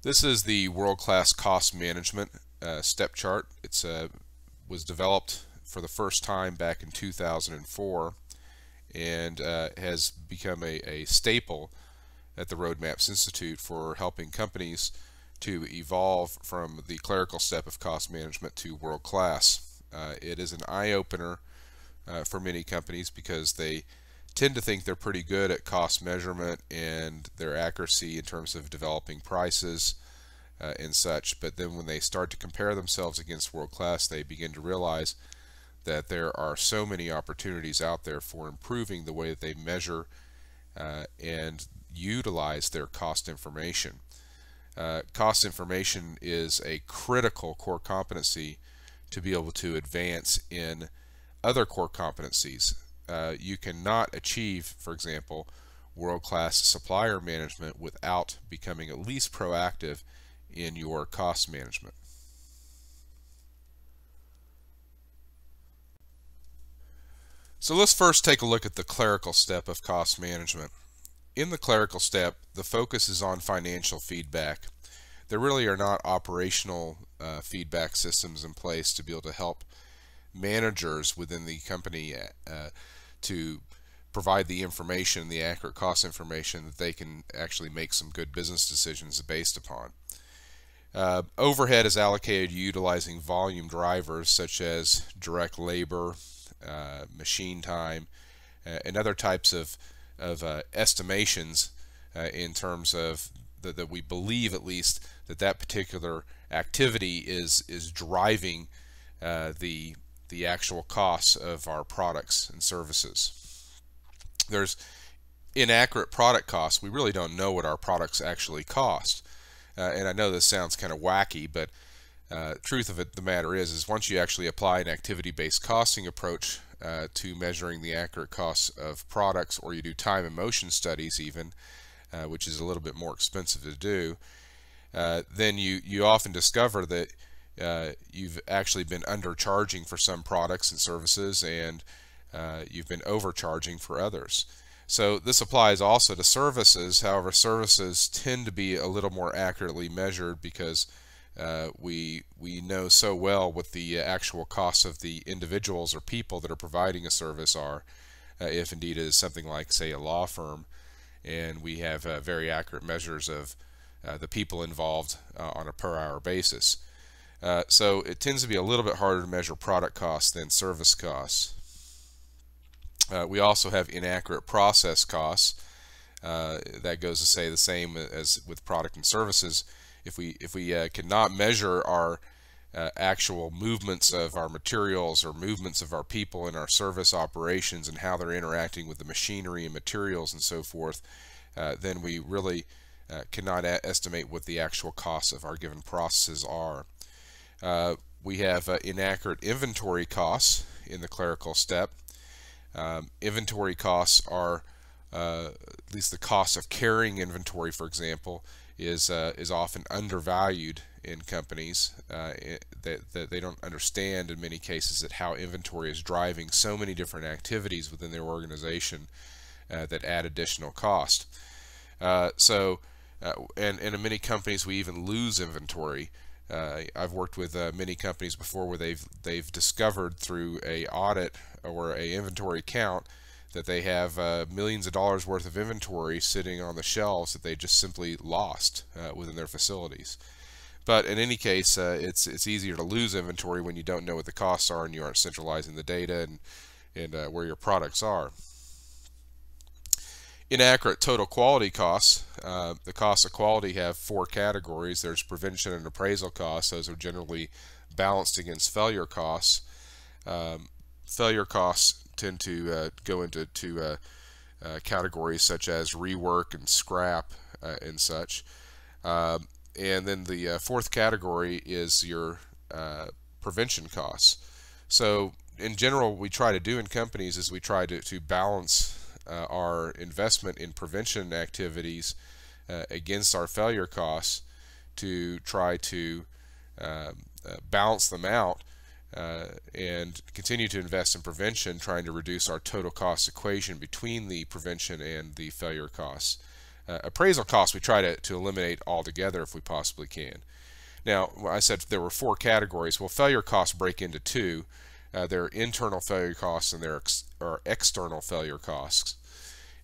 This is the world-class cost management step chart. It was developed for the first time back in 2004 and has become a staple at the Roadmaps Institute for helping companies to evolve from the clerical step of cost management to world-class. It is an eye-opener for many companies because they tend to think they're pretty good at cost measurement and their accuracy in terms of developing prices and such, but then when they start to compare themselves against world class, they begin to realize that there are so many opportunities out there for improving the way that they measure and utilize their cost information. Cost information is a critical core competency to be able to advance in other core competencies. You cannot achieve, for example, world-class supplier management without becoming at least proactive in your cost management. So let's first take a look at the clerical step of cost management. In the clerical step, the focus is on financial feedback. There really are not operational feedback systems in place to be able to help managers within the company to provide the information, the accurate cost information that they can actually make some good business decisions based upon. Overhead is allocated utilizing volume drivers such as direct labor, machine time, and other types of estimations in terms of that we believe at least that particular activity is driving the actual costs of our products and services. There's inaccurate product costs. We really don't know what our products actually cost. And I know this sounds kind of wacky, but truth of the matter is once you actually apply an activity-based costing approach to measuring the accurate costs of products, or you do time and motion studies even, which is a little bit more expensive to do, then you often discover that you've actually been undercharging for some products and services, and you've been overcharging for others. So this applies also to services. However, services tend to be a little more accurately measured because we know so well what the actual costs of the individuals or people that are providing a service are, if indeed it is something like, say, a law firm, and we have very accurate measures of the people involved on a per hour basis. So it tends to be a little bit harder to measure product costs than service costs. We also have inaccurate process costs. That goes to say the same as with product and services. If we cannot measure our actual movements of our materials or movements of our people in our service operations and how they're interacting with the machinery and materials and so forth, then we really cannot estimate what the actual costs of our given processes are. We have inaccurate inventory costs in the clerical step. Inventory costs are, at least the cost of carrying inventory, for example, is often undervalued in companies. That they don't understand in many cases that how inventory is driving so many different activities within their organization that add additional cost. And in many companies we even lose inventory. I've worked with many companies before where they've discovered through a audit or a inventory count that they have millions of dollars worth of inventory sitting on the shelves that they just simply lost within their facilities. But in any case, it's easier to lose inventory when you don't know what the costs are and you aren't centralizing the data and where your products are. Inaccurate total quality costs. The costs of quality have four categories. There's prevention and appraisal costs. Those are generally balanced against failure costs. Failure costs tend to go into categories such as rework and scrap and such. And then the fourth category is your prevention costs. So in general, what we try to do in companies is we try to balance our investment in prevention activities against our failure costs to try to balance them out and continue to invest in prevention, trying to reduce our total cost equation between the prevention and the failure costs. Appraisal costs we try to eliminate altogether if we possibly can. Now, I said there were 4 categories. Well, failure costs break into 2. There are internal failure costs and there are external failure costs.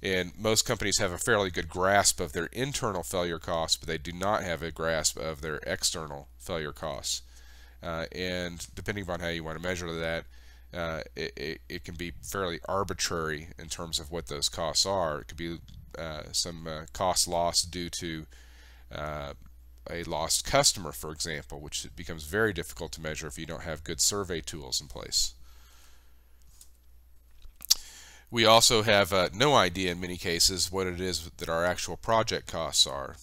And most companies have a fairly good grasp of their internal failure costs, but they do not have a grasp of their external failure costs. And depending upon how you want to measure that, it can be fairly arbitrary in terms of what those costs are. It could be some cost loss due to a lost customer, for example, which becomes very difficult to measure if you don't have good survey tools in place. We also have no idea in many cases what it is that our actual project costs are.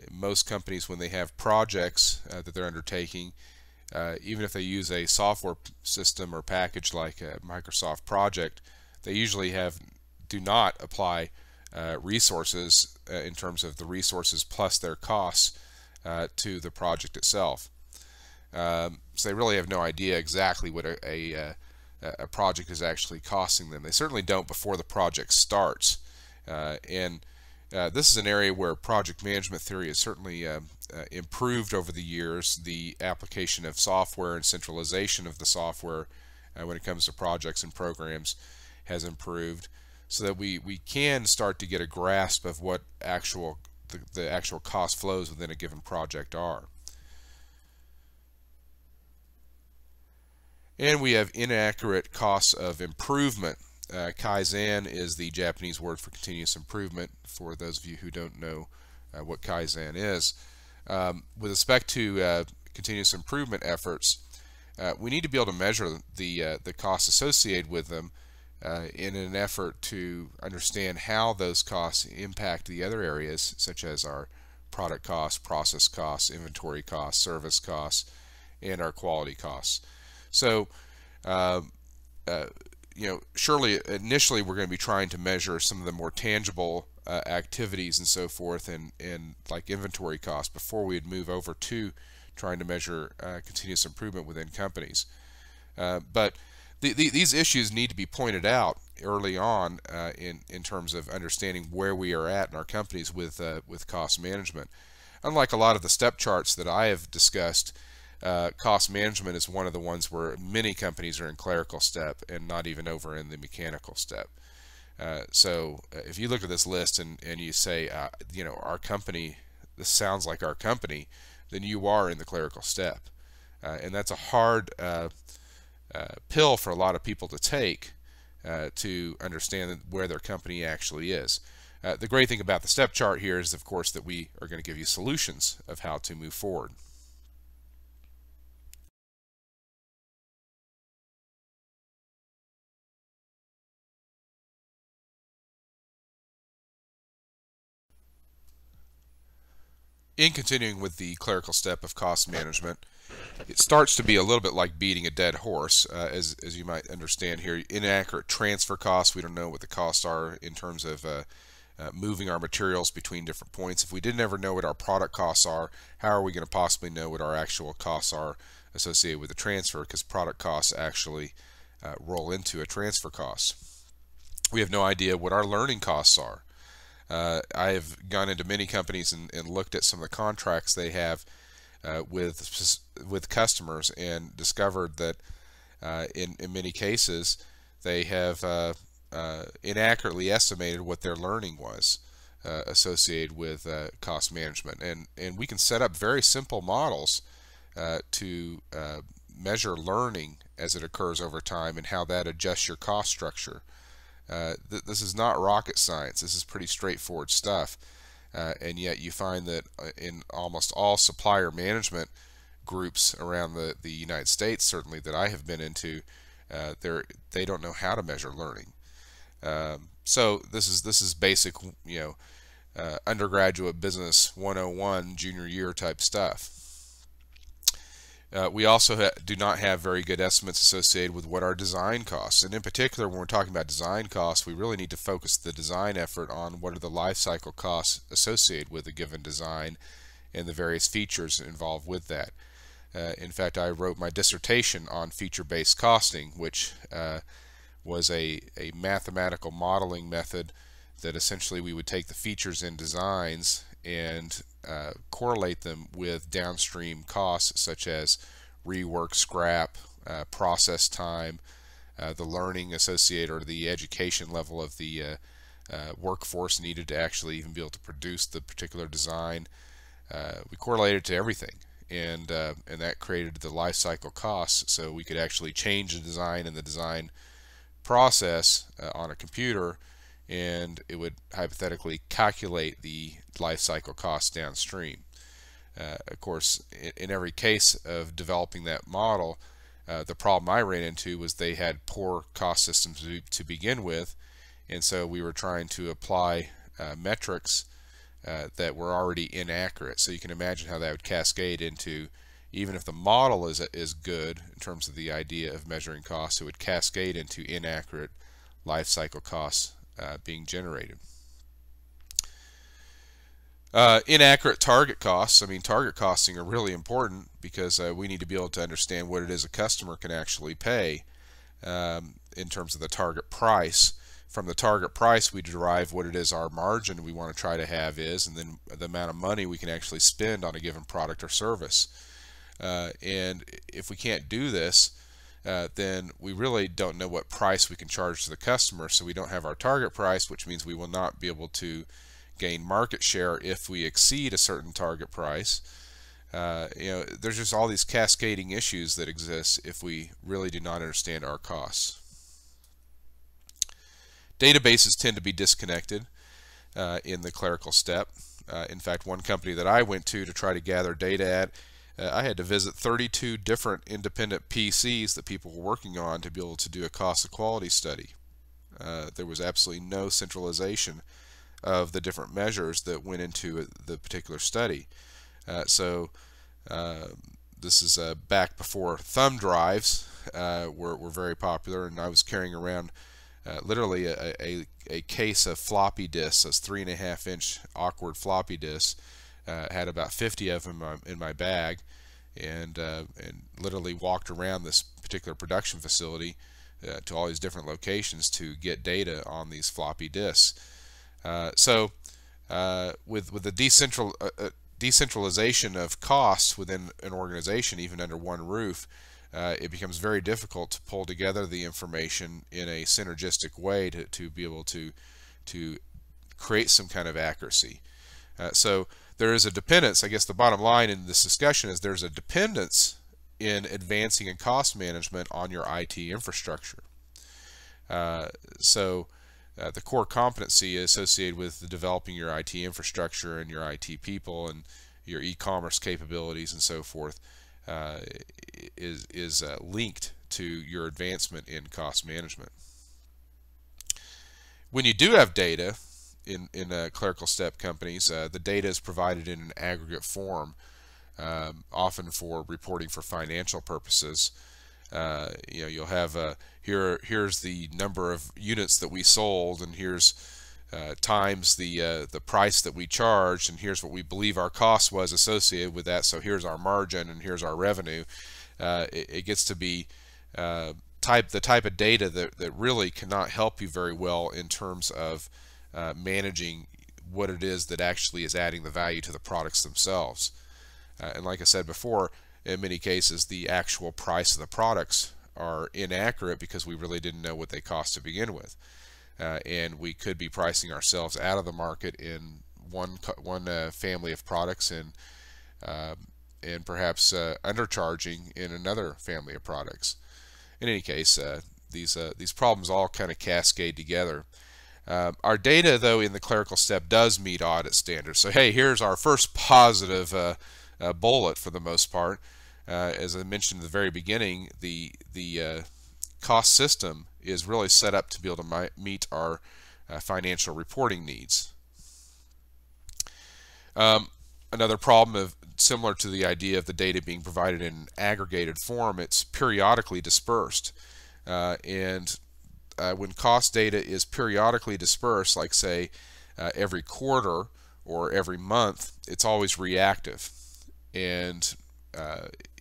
Most companies, when they have projects that they're undertaking, even if they use a software system or package like a Microsoft Project, they usually do not apply resources in terms of the resources plus their costs to the project itself. So they really have no idea exactly what a project is actually costing them. They certainly don't before the project starts. This is an area where project management theory has certainly improved over the years. The application of software and centralization of the software when it comes to projects and programs has improved, so that we can start to get a grasp of what the actual cost flows within a given project are. And we have inaccurate costs of improvement. Kaizen is the Japanese word for continuous improvement, for those of you who don't know what Kaizen is. With respect to continuous improvement efforts, we need to be able to measure the costs associated with them in an effort to understand how those costs impact the other areas, such as our product costs, process costs, inventory costs, service costs, and our quality costs. So, surely initially we're going to be trying to measure some of the more tangible activities and so forth, and like inventory costs, before we'd move over to trying to measure continuous improvement within companies. But these issues need to be pointed out early on in terms of understanding where we are at in our companies with cost management. Unlike a lot of the step charts that I have discussed, cost management is one of the ones where many companies are in clerical step and not even over in the mechanical step. So if you look at this list and you say, our company, this sounds like our company, then you are in the clerical step. And that's a hard pill for a lot of people to take to understand where their company actually is. The great thing about the step chart here is, of course, that we are going to give you solutions of how to move forward. In continuing with the clerical step of cost management, it starts to be a little bit like beating a dead horse, as you might understand here. Inaccurate transfer costs, we don't know what the costs are in terms of moving our materials between different points. If we didn't ever know what our product costs are, how are we going to possibly know what our actual costs are associated with the transfer? Because product costs actually roll into a transfer cost. We have no idea what our learning costs are. I have gone into many companies and looked at some of the contracts they have with customers, and discovered that in many cases they have inaccurately estimated what their learning was associated with cost management. And we can set up very simple models to measure learning as it occurs over time and how that adjusts your cost structure. This is not rocket science. This is pretty straightforward stuff, and yet you find that in almost all supplier management groups around the United States, certainly that I have been into, they don't know how to measure learning. So this is basic, undergraduate business 101 junior year type stuff. We also do not have very good estimates associated with what our design costs. And in particular, when we're talking about design costs, we really need to focus the design effort on what are the life cycle costs associated with a given design and the various features involved with that. In fact, I wrote my dissertation on feature-based costing, which was a mathematical modeling method that essentially we would take the features in designs and correlate them with downstream costs such as rework, scrap, process time, the learning associated or the education level of the workforce needed to actually even be able to produce the particular design. We correlated to everything, and that created the life cycle costs, so we could actually change the design and the design process on a computer, and it would hypothetically calculate the life cycle costs downstream. Of course, in every case of developing that model, the problem I ran into was they had poor cost systems to begin with, and so we were trying to apply metrics that were already inaccurate. So you can imagine how that would cascade into, even if the model is good in terms of the idea of measuring costs, it would cascade into inaccurate life cycle costs being generated. Inaccurate target costs. I mean, target costing are really important because we need to be able to understand what it is a customer can actually pay in terms of the target price. From the target price, we derive what it is our margin we want to try to have is, and then the amount of money we can actually spend on a given product or service. And if we can't do this, then we really don't know what price we can charge to the customer. So we don't have our target price, which means we will not be able to gain market share if we exceed a certain target price. There's just all these cascading issues that exist if we really do not understand our costs. Databases tend to be disconnected in the clerical step. In fact, one company that I went to try to gather data at, I had to visit 32 different independent PCs that people were working on to be able to do a cost of quality study. There was absolutely no centralization of the different measures that went into the particular study. This is back before thumb drives were very popular, and I was carrying around literally a case of floppy disks, those 3.5-inch awkward floppy disks. Had about 50 of them in my bag, and literally walked around this particular production facility to all these different locations to get data on these floppy disks. With the decentralization of costs within an organization, even under one roof, it becomes very difficult to pull together the information in a synergistic way to be able to create some kind of accuracy. So there is a dependence. I guess the bottom line in this discussion is there's a dependence in advancing in cost management on your IT infrastructure. The core competency associated with developing your IT infrastructure and your IT people and your e-commerce capabilities and so forth is linked to your advancement in cost management. When you do have data in clerical step companies, the data is provided in an aggregate form, often for reporting for financial purposes. You'll have here's the number of units that we sold, and here's times the price that we charged, and here's what we believe our cost was associated with that. So here's our margin, and here's our revenue. It gets to be the type of data that really cannot help you very well in terms of managing what it is that actually is adding the value to the products themselves. And like I said before, in many cases the actual price of the products are inaccurate because we really didn't know what they cost to begin with, and we could be pricing ourselves out of the market in one family of products and perhaps undercharging in another family of products. In any case, these problems all kind of cascade together. Our data, though, in the clerical step does meet audit standards. So hey, here's our first positive bullet for the most part. As I mentioned at the very beginning, the cost system is really set up to be able to meet our financial reporting needs. Another problem similar to the idea of the data being provided in an aggregated form, it's periodically dispersed. When cost data is periodically dispersed, like say every quarter or every month, it's always reactive. And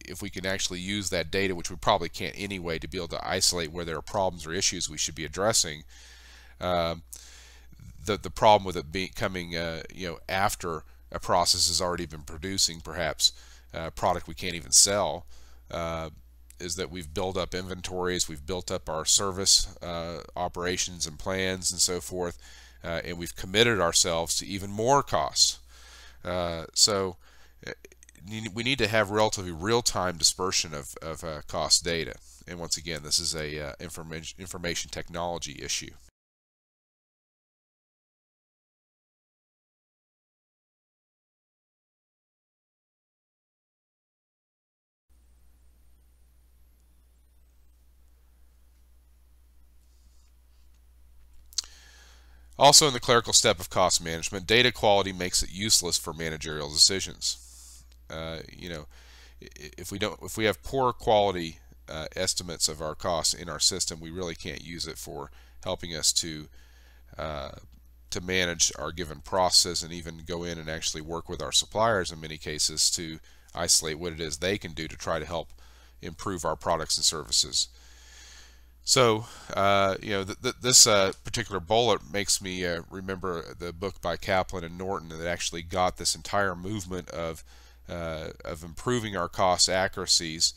if we can actually use that data, which we probably can't anyway, to be able to isolate where there are problems or issues we should be addressing, the problem with it coming after a process has already been producing perhaps a product we can't even sell, is that we've built up inventories, we've built up our service operations and plans and so forth, and we've committed ourselves to even more costs. So we need to have relatively real-time dispersion of cost data. And once again, this is a information technology issue. Also, in the clerical step of cost management, data quality makes it useless for managerial decisions. If we have poor quality estimates of our costs in our system, we really can't use it for helping us to manage our given process, and even go in and actually work with our suppliers in many cases to isolate what it is they can do to try to help improve our products and services. So, this particular bullet makes me remember the book by Kaplan and Norton that actually got this entire movement of improving our cost accuracies.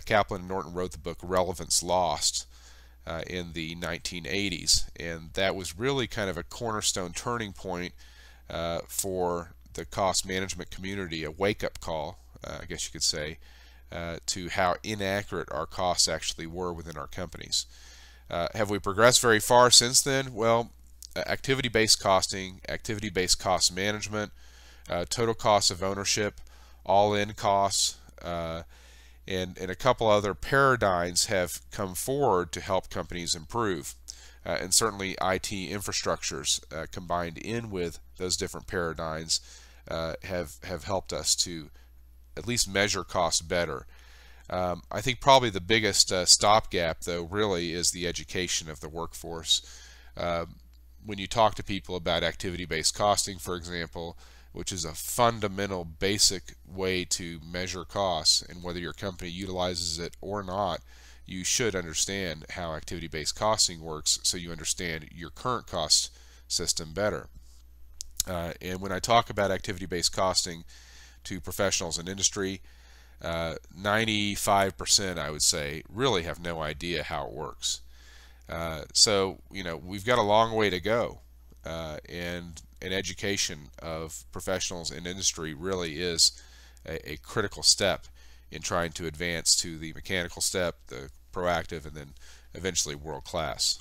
Kaplan and Norton wrote the book Relevance Lost in the 1980s, and that was really kind of a cornerstone turning point for the cost management community, a wake-up call, I guess you could say, to how inaccurate our costs actually were within our companies. Have we progressed very far since then? Well, activity-based costing, activity-based cost management, total cost of ownership, all-in costs, and a couple other paradigms have come forward to help companies improve. And certainly IT infrastructures combined in with those different paradigms have helped us to at least measure costs better. I think probably the biggest stopgap, though, really is the education of the workforce. When you talk to people about activity-based costing, for example, which is a fundamental basic way to measure costs, and whether your company utilizes it or not, you should understand how activity-based costing works so you understand your current cost system better. And when I talk about activity-based costing to professionals in industry, 95% I would say really have no idea how it works. So we've got a long way to go, and an education of professionals in industry really is a critical step in trying to advance to the mechanical step, the proactive, and then eventually world class.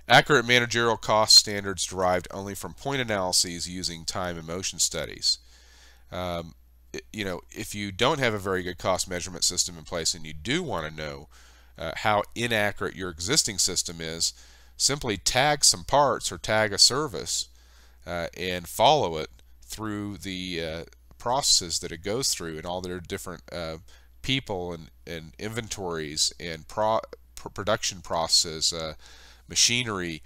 Accurate managerial cost standards derived only from point analyses using time and motion studies. If you don't have a very good cost measurement system in place and you do want to know how inaccurate your existing system is, simply tag some parts or tag a service and follow it through the processes that it goes through, and all their different people and inventories and production processes, machinery,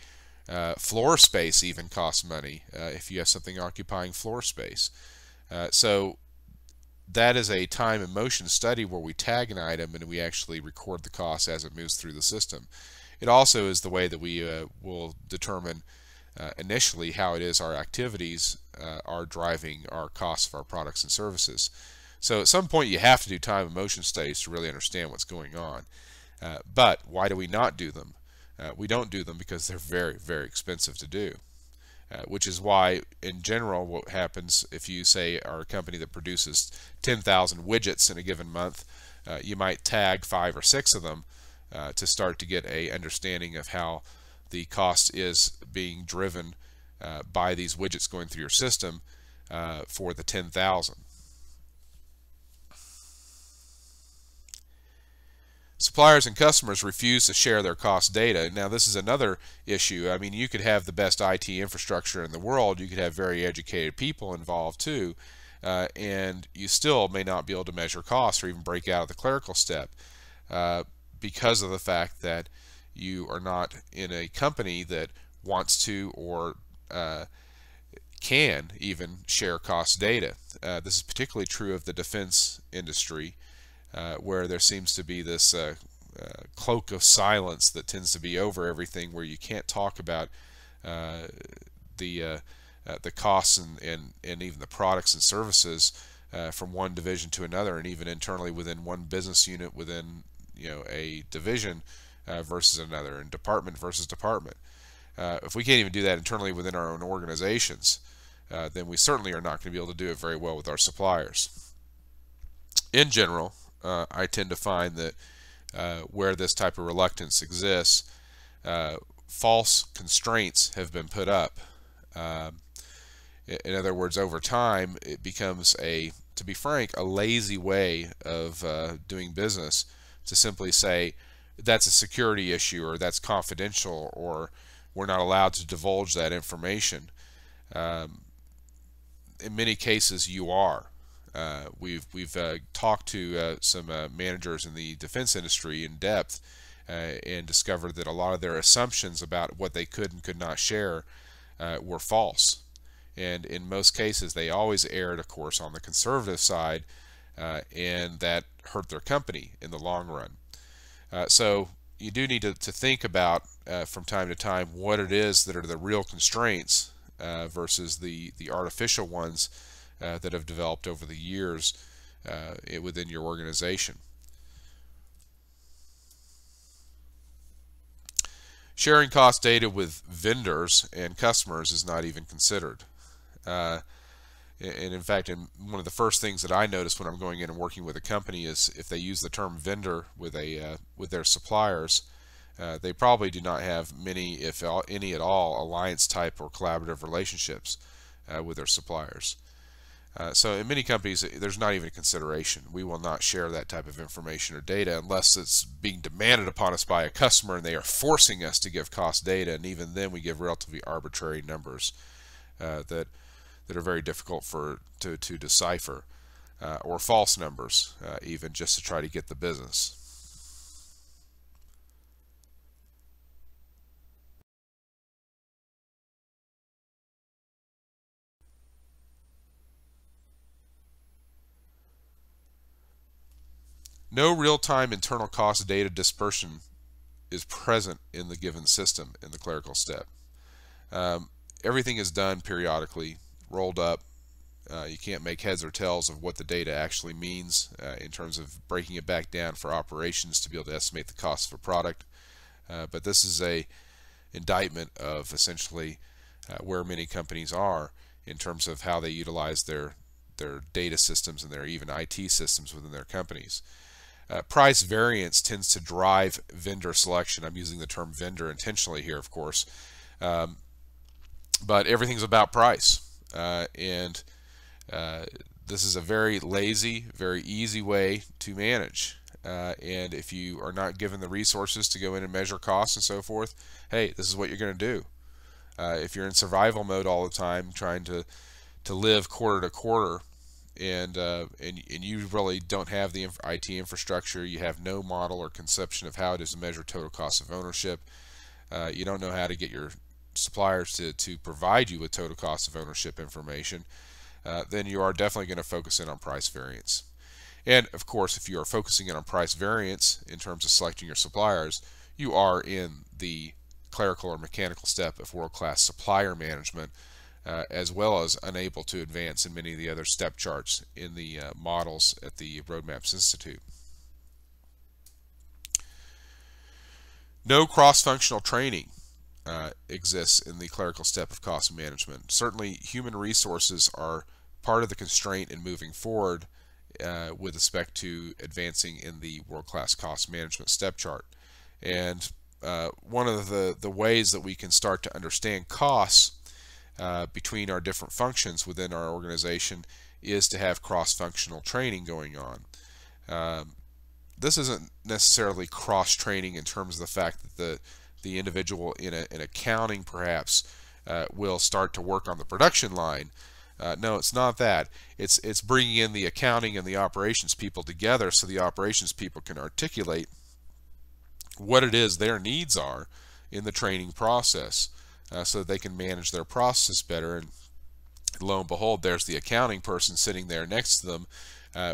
floor space even costs money if you have something occupying floor space. So that is a time and motion study where we tag an item and we actually record the cost as it moves through the system. It also is the way that we will determine initially how it is our activities are driving our costs of our products and services. So at some point you have to do time and motion studies to really understand what's going on. But why do we not do them? We don't do them because they're very, very expensive to do. Which is why, in general, what happens if you say are a company that produces 10,000 widgets in a given month, you might tag 5 or 6 of them to start to get a understanding of how the cost is being driven by these widgets going through your system for the 10,000. Suppliers and customers refuse to share their cost data. Now, this is another issue. I mean, you could have the best IT infrastructure in the world, you could have very educated people involved too, and you still may not be able to measure costs or even break out of the clerical step because of the fact that you are not in a company that wants to or can even share cost data. This is particularly true of the defense industry, where there seems to be this cloak of silence that tends to be over everything, where you can't talk about uh, the costs and even the products and services from one division to another, and even internally within one business unit within a division versus another, and department versus department. If we can't even do that internally within our own organizations, then we certainly are not going to be able to do it very well with our suppliers. In general, I tend to find that where this type of reluctance exists, false constraints have been put up. In other words, over time, it becomes to be frank, a lazy way of doing business to simply say that's a security issue, or that's confidential, or we're not allowed to divulge that information. In many cases, you are. We've talked to some managers in the defense industry in depth and discovered that a lot of their assumptions about what they could and could not share were false. And in most cases, they always erred, of course, on the conservative side, and that hurt their company in the long run. So you do need to think about from time to time what it is that are the real constraints versus the artificial ones that have developed over the years within your organization. Sharing cost data with vendors and customers is not even considered. And in fact, one of the first things that I notice when I'm going in and working with a company is if they use the term vendor with their suppliers, they probably do not have many, if any at all, alliance type or collaborative relationships with their suppliers. So in many companies, there's not even a consideration. We will not share that type of information or data unless it's being demanded upon us by a customer and they are forcing us to give cost data, and even then we give relatively arbitrary numbers that are very difficult to decipher, or false numbers even, just to try to get the business. No real-time internal cost data dispersion is present in the given system in the clerical step. Everything is done periodically, rolled up. You can't make heads or tails of what the data actually means in terms of breaking it back down for operations to be able to estimate the cost of a product. But this is a indictment of essentially where many companies are in terms of how they utilize their data systems and their even IT systems within their companies. Price variance tends to drive vendor selection. I'm using the term vendor intentionally here, of course, but everything's about price, and this is a very lazy, very easy way to manage. And if you are not given the resources to go in and measure costs and so forth, hey, this is what you're going to do. If you're in survival mode all the time, trying to live quarter to quarter, and you really don't have the IT infrastructure, you have no model or conception of how it is to measure total cost of ownership, you don't know how to get your suppliers to provide you with total cost of ownership information, then you are definitely going to focus in on price variance. And of course, if you are focusing in on price variance in terms of selecting your suppliers, you are in the clerical or mechanical step of world-class supplier management, as well as unable to advance in many of the other step charts in the models at the Roadmaps Institute. No cross-functional training exists in the clerical step of cost management. Certainly, human resources are part of the constraint in moving forward with respect to advancing in the world-class cost management step chart. And one of the ways that we can start to understand costs between our different functions within our organization is to have cross-functional training going on. This isn't necessarily cross-training in terms of the fact that the individual in accounting perhaps will start to work on the production line. No, it's not that. It's bringing in the accounting and the operations people together so the operations people can articulate what it is their needs are in the training process, so that they can manage their process better. And lo and behold, there's the accounting person sitting there next to them,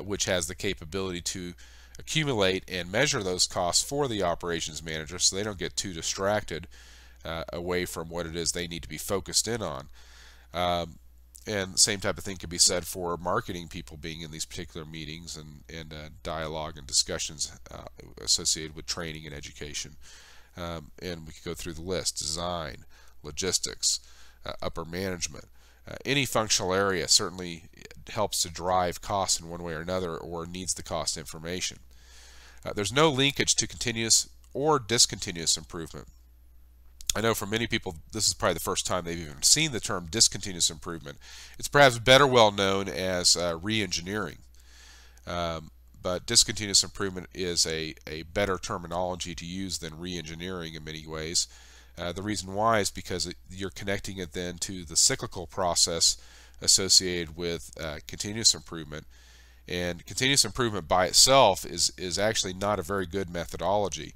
which has the capability to accumulate and measure those costs for the operations manager so they don't get too distracted away from what it is they need to be focused in on. And the same type of thing could be said for marketing people being in these particular meetings and dialogue and discussions associated with training and education. And we could go through the list: design, logistics, upper management. Any functional area certainly helps to drive costs in one way or another, or needs the cost information. There's no linkage to continuous or discontinuous improvement. I know for many people this is probably the first time they've even seen the term discontinuous improvement. It's perhaps better well known as re-engineering. But discontinuous improvement is a better terminology to use than re-engineering in many ways. The reason why is because you're connecting it then to the cyclical process associated with continuous improvement. And continuous improvement by itself is actually not a very good methodology.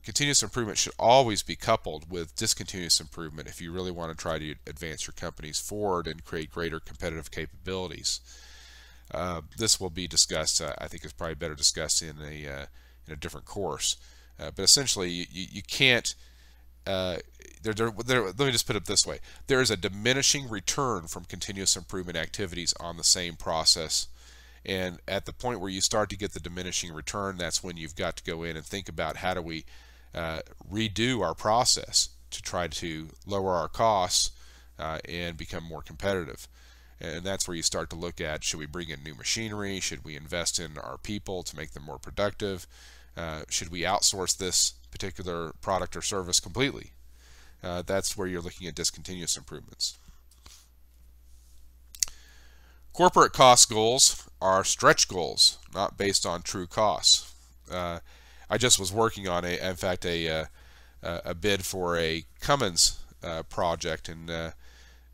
Continuous improvement should always be coupled with discontinuous improvement if you really want to try to advance your companies forward and create greater competitive capabilities. This will be discussed, I think it's probably better discussed in a different course. But essentially, you can't, let me just put it this way. There is a diminishing return from continuous improvement activities on the same process. And at the point where you start to get the diminishing return, that's when you've got to go in and think about how do we redo our process to try to lower our costs and become more competitive. And that's where you start to look at, should we bring in new machinery? Should we invest in our people to make them more productive? Should we outsource this particular product or service completely? That's where you're looking at discontinuous improvements. Corporate cost goals are stretch goals, not based on true costs. I just was working on a bid for a Cummins project, and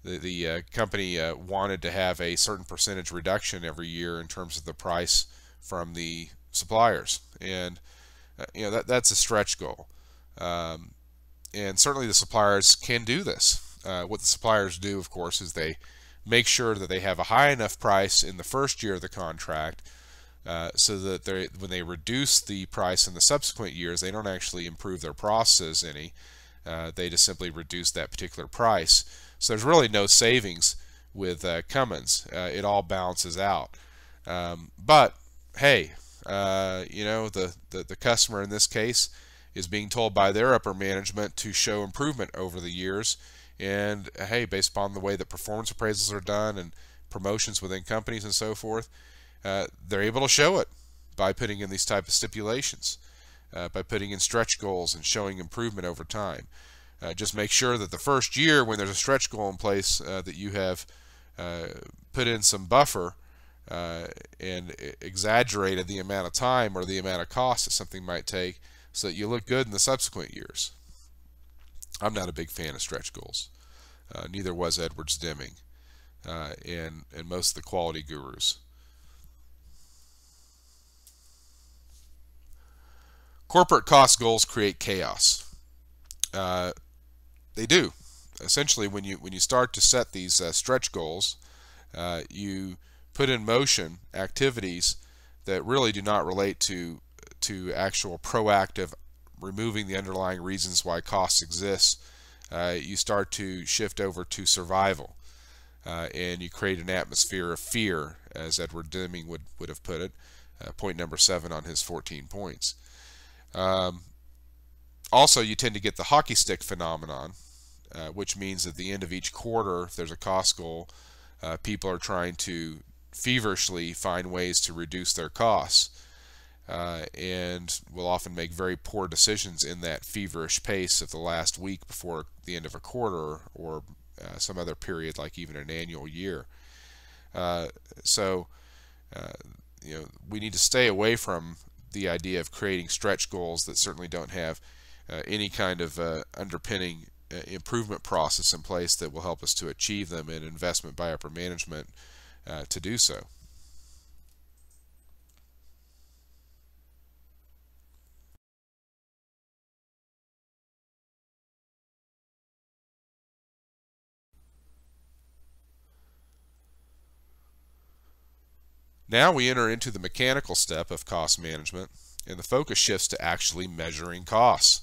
the company wanted to have a certain percentage reduction every year in terms of the price from the suppliers, and that's a stretch goal. And certainly the suppliers can do this. What the suppliers do, of course, is they make sure that they have a high enough price in the first year of the contract so that when they reduce the price in the subsequent years, they don't actually improve their processes any. They just simply reduce that particular price. So there's really no savings with Cummins. It all balances out. But hey, the customer in this case is being told by their upper management to show improvement over the years. And hey, based upon the way that performance appraisals are done and promotions within companies and so forth, they're able to show it by putting in these type of stipulations, by putting in stretch goals and showing improvement over time. Just make sure that the first year when there's a stretch goal in place that you have put in some buffer and exaggerated the amount of time or the amount of cost that something might take so that you look good in the subsequent years. I'm not a big fan of stretch goals. Neither was Edwards Deming and most of the quality gurus. Corporate cost goals create chaos. They do. Essentially, when you start to set these stretch goals, you put in motion activities that really do not relate to actual proactive removing the underlying reasons why costs exist. You start to shift over to survival, and you create an atmosphere of fear, as Edward Deming would have put it. Point number 7 on his 14 points. Also, you tend to get the hockey stick phenomenon, which means at the end of each quarter, if there's a cost goal, people are trying to feverishly find ways to reduce their costs, and will often make very poor decisions in that feverish pace of the last week before the end of a quarter or some other period, like even an annual year. So we need to stay away from the idea of creating stretch goals that certainly don't have any kind of underpinning improvement process in place that will help us to achieve them, and investment by upper management to do so. Now we enter into the mechanical step of cost management, and the focus shifts to actually measuring costs.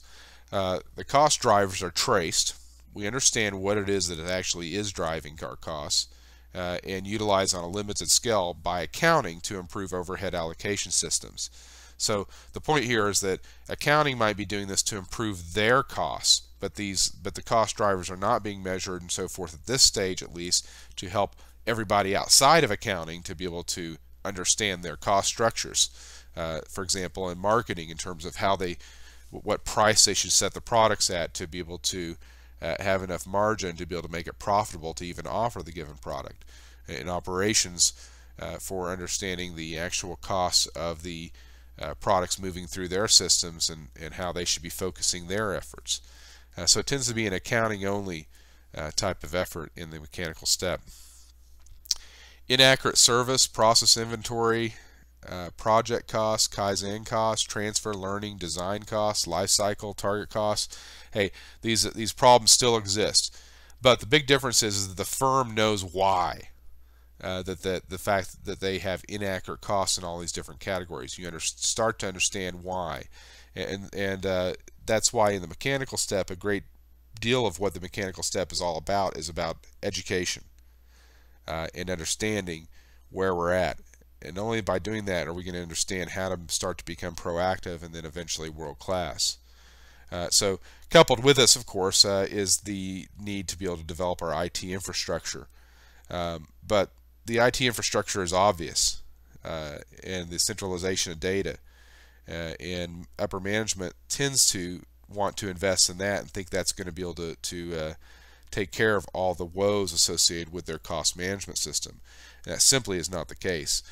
The cost drivers are traced. We understand what it is that it actually is driving our costs, and utilize on a limited scale by accounting to improve overhead allocation systems. So the point here is that accounting might be doing this to improve their costs, but the cost drivers are not being measured and so forth at this stage, at least, to help everybody outside of accounting to be able to understand their cost structures. For example, in marketing, in terms of what price they should set the products at to be able to have enough margin to be able to make it profitable to even offer the given product. In operations, for understanding the actual costs of the products moving through their systems and how they should be focusing their efforts. So it tends to be an accounting only type of effort in the mechanical step. Inaccurate service, process inventory, project costs, Kaizen costs, transfer learning, design costs, life cycle, target costs. Hey, these problems still exist, but the big difference is that the firm knows why. The fact that they have inaccurate costs in all these different categories, you start to understand why, and that's why in the mechanical step, a great deal of what the mechanical step is all about is about education and understanding where we're at. And only by doing that are we going to understand how to start to become proactive and then eventually world class. So coupled with this, of course, is the need to be able to develop our IT infrastructure. But the IT infrastructure is obvious, and the centralization of data. And upper management tends to want to invest in that and think that's going to be able to take care of all the woes associated with their cost management system. And that simply is not the case.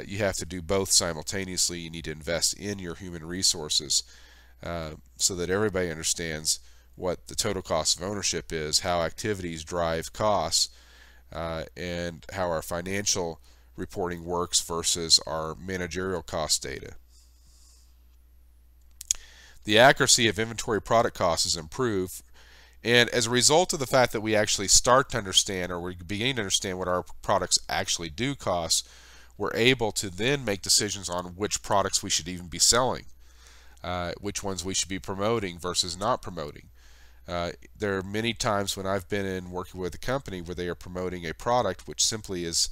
You have to do both simultaneously. You need to invest in your human resources so that everybody understands what the total cost of ownership is, how activities drive costs, and how our financial reporting works versus our managerial cost data. The accuracy of inventory product costs is improved, and as a result of the fact that we actually start to understand, or we're beginning to understand what our products actually do cost, we're able to then make decisions on which products we should even be selling, which ones we should be promoting versus not promoting. There are many times when I've been in working with a company where they are promoting a product which simply is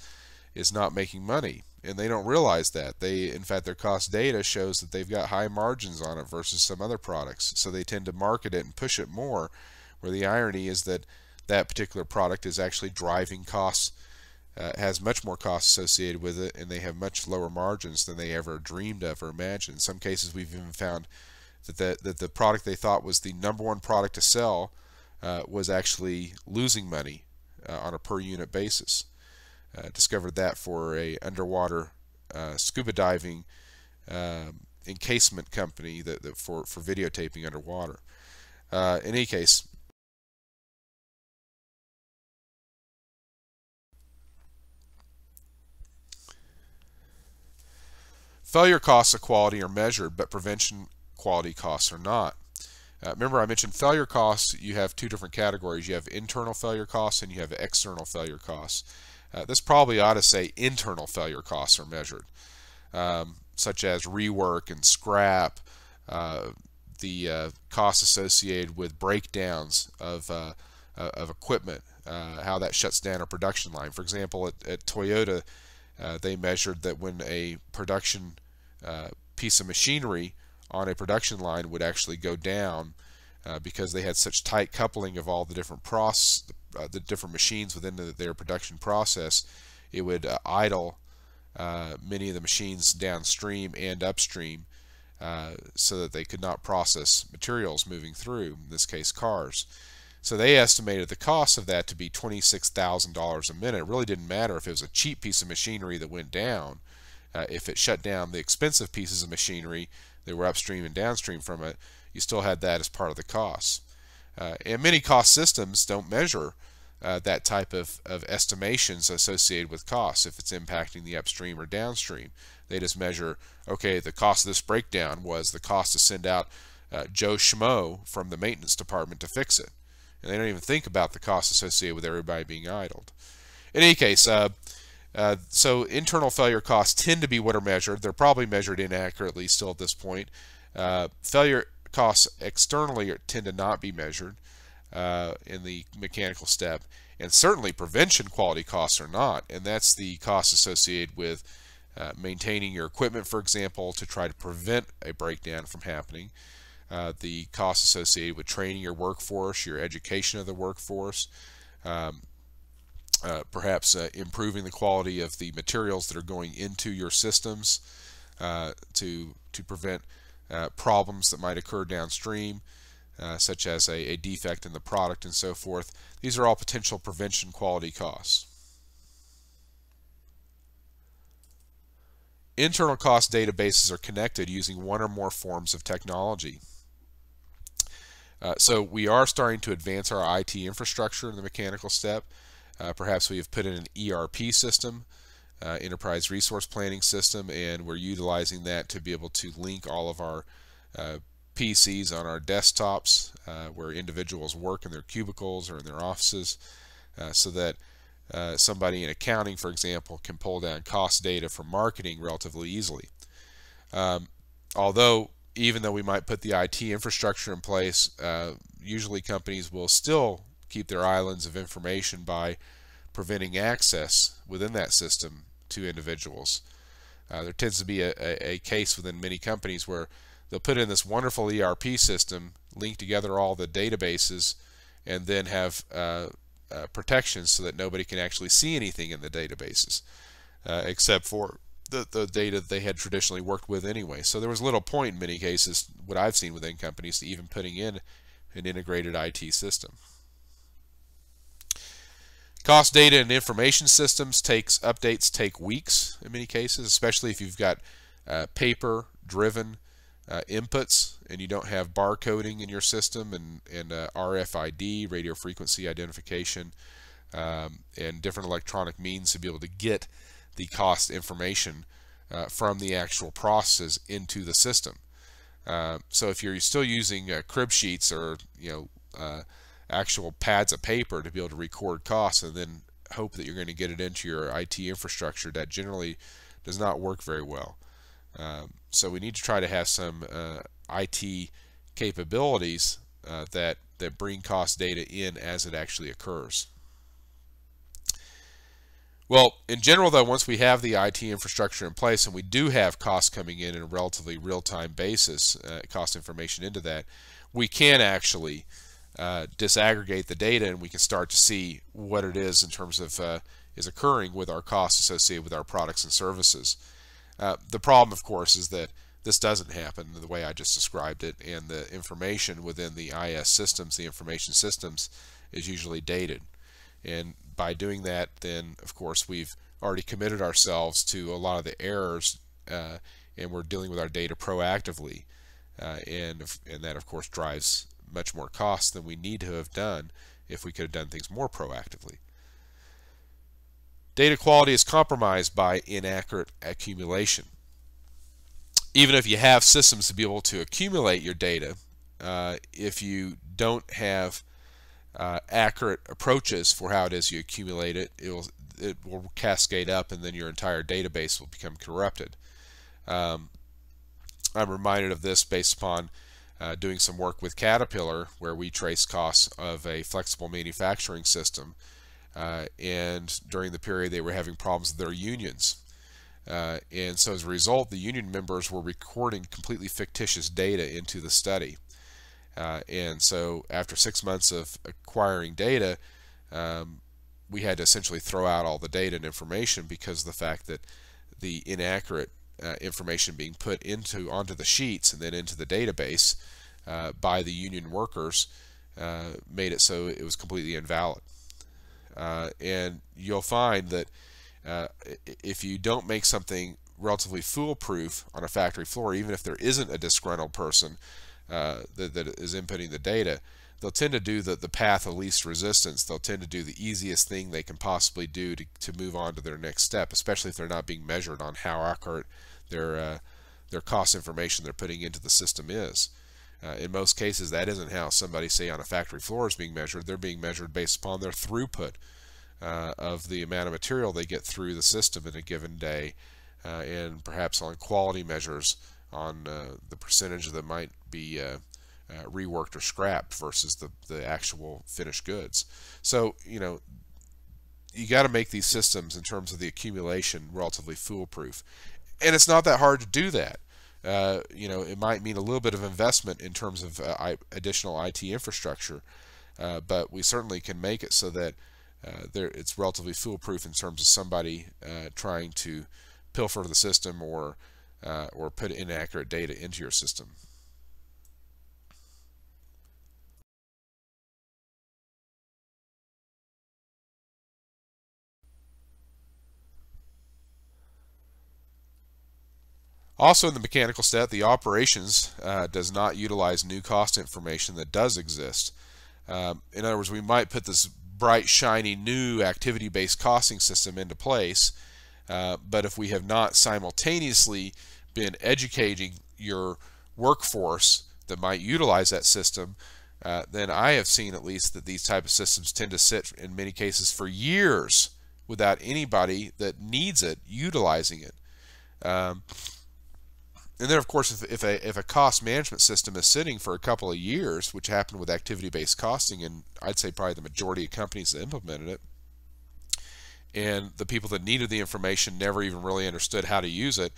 not making money, and they don't realize that. In fact, their cost data shows that they've got high margins on it versus some other products, so they tend to market it and push it more, where the irony is that that particular product is actually driving costs, has much more costs associated with it, and they have much lower margins than they ever dreamed of or imagined. In some cases, we've even found that the product they thought was the #1 product to sell was actually losing money on a per unit basis. Discovered that for a underwater scuba diving encasement company that for videotaping underwater. In any case, failure costs of quality are measured, but prevention quality costs are not. Remember, I mentioned failure costs. You have two different categories. You have internal failure costs and you have external failure costs. This probably ought to say internal failure costs are measured, such as rework and scrap, the costs associated with breakdowns of equipment, how that shuts down a production line. For example, at Toyota, they measured that when a production piece of machinery on a production line would actually go down because they had such tight coupling of all the different the different machines within their production process, it would idle many of the machines downstream and upstream so that they could not process materials moving through, in this case cars. So they estimated the cost of that to be $26,000 a minute. It really didn't matter if it was a cheap piece of machinery that went down. If it shut down the expensive pieces of machinery that were upstream and downstream from it, you still had that as part of the costs. And many cost systems don't measure that type of estimations associated with costs if it's impacting the upstream or downstream. They just measure, okay, the cost of this breakdown was the cost to send out Joe Schmo from the maintenance department to fix it. And they don't even think about the costs associated with everybody being idled. In any case, So internal failure costs tend to be what are measured. They're probably measured inaccurately still at this point. Failure costs externally tend to not be measured in the mechanical step, and certainly prevention quality costs are not, and that's the costs associated with maintaining your equipment, for example, to try to prevent a breakdown from happening. The costs associated with training your workforce, your education of the workforce, perhaps improving the quality of the materials that are going into your systems to prevent problems that might occur downstream, such as a defect in the product and so forth. These are all potential prevention quality costs. Internal cost databases are connected using one or more forms of technology. So we are starting to advance our IT infrastructure in the mechanical step. Perhaps we have put in an ERP system, Enterprise Resource Planning System, and we're utilizing that to be able to link all of our PCs on our desktops where individuals work in their cubicles or in their offices, so that somebody in accounting, for example, can pull down cost data from marketing relatively easily. Although, even though we might put the IT infrastructure in place, usually companies will still keep their islands of information by preventing access within that system to individuals. There tends to be a case within many companies where they'll put in this wonderful ERP system, link together all the databases, and then have protections so that nobody can actually see anything in the databases except for the data that they had traditionally worked with anyway. So there was little point in many cases, what I've seen within companies, to even putting in an integrated IT system. Cost data and information systems updates take weeks in many cases, especially if you've got paper-driven inputs and you don't have barcoding in your system and RFID, radio frequency identification, and different electronic means to be able to get the cost information from the actual processes into the system. So if you're still using crib sheets or actual pads of paper to be able to record costs and then hope that you're going to get it into your IT infrastructure, that generally does not work very well. So we need to try to have some IT capabilities that bring cost data in as it actually occurs. Well, in general though, once we have the IT infrastructure in place and we do have costs coming in a relatively real-time basis, cost information into that, we can actually disaggregate the data and we can start to see what it is in terms of is occurring with our costs associated with our products and services. The problem, of course, is that this doesn't happen the way I just described it, and the information within the IS systems, the information systems, is usually dated. And by doing that, then of course we've already committed ourselves to a lot of the errors, and we're dealing with our data proactively, and that of course drives much more cost than we need to have done if we could have done things more proactively. Data quality is compromised by inaccurate accumulation. Even if you have systems to be able to accumulate your data, if you don't have accurate approaches for how it is you accumulate it, it will cascade up, and then your entire database will become corrupted. I'm reminded of this based upon doing some work with Caterpillar, where we trace costs of a flexible manufacturing system, and during the period they were having problems with their unions. And so as a result, the union members were recording completely fictitious data into the study. And so after 6 months of acquiring data, we had to essentially throw out all the data and information because of the fact that the inaccurate information being put onto the sheets and then into the database by the union workers made it so it was completely invalid. And you'll find that if you don't make something relatively foolproof on a factory floor, even if there isn't a disgruntled person that is inputting the data, they'll tend to do the path of least resistance. They'll tend to do the easiest thing they can possibly do to move on to their next step, especially if they're not being measured on how accurate their cost information they're putting into the system is. In most cases, that isn't how somebody, say, on a factory floor is being measured. They're being measured based upon their throughput of the amount of material they get through the system in a given day, and perhaps on quality measures on the percentage that might be reworked or scrapped versus the actual finished goods. So, you got to make these systems in terms of the accumulation relatively foolproof. And it's not that hard to do that. It might mean a little bit of investment in terms of additional IT infrastructure, but we certainly can make it so that it's relatively foolproof in terms of somebody trying to pilfer the system or put inaccurate data into your system. Also in the mechanical step, the operations does not utilize new cost information that does exist. In other words, we might put this bright, shiny, new activity-based costing system into place, but if we have not simultaneously been educating your workforce that might utilize that system, then I have seen at least that these type of systems tend to sit in many cases for years without anybody that needs it utilizing it. And then, of course, if a cost management system is sitting for a couple of years, which happened with activity-based costing, and I'd say probably the majority of companies that implemented it, and the people that needed the information never even really understood how to use it,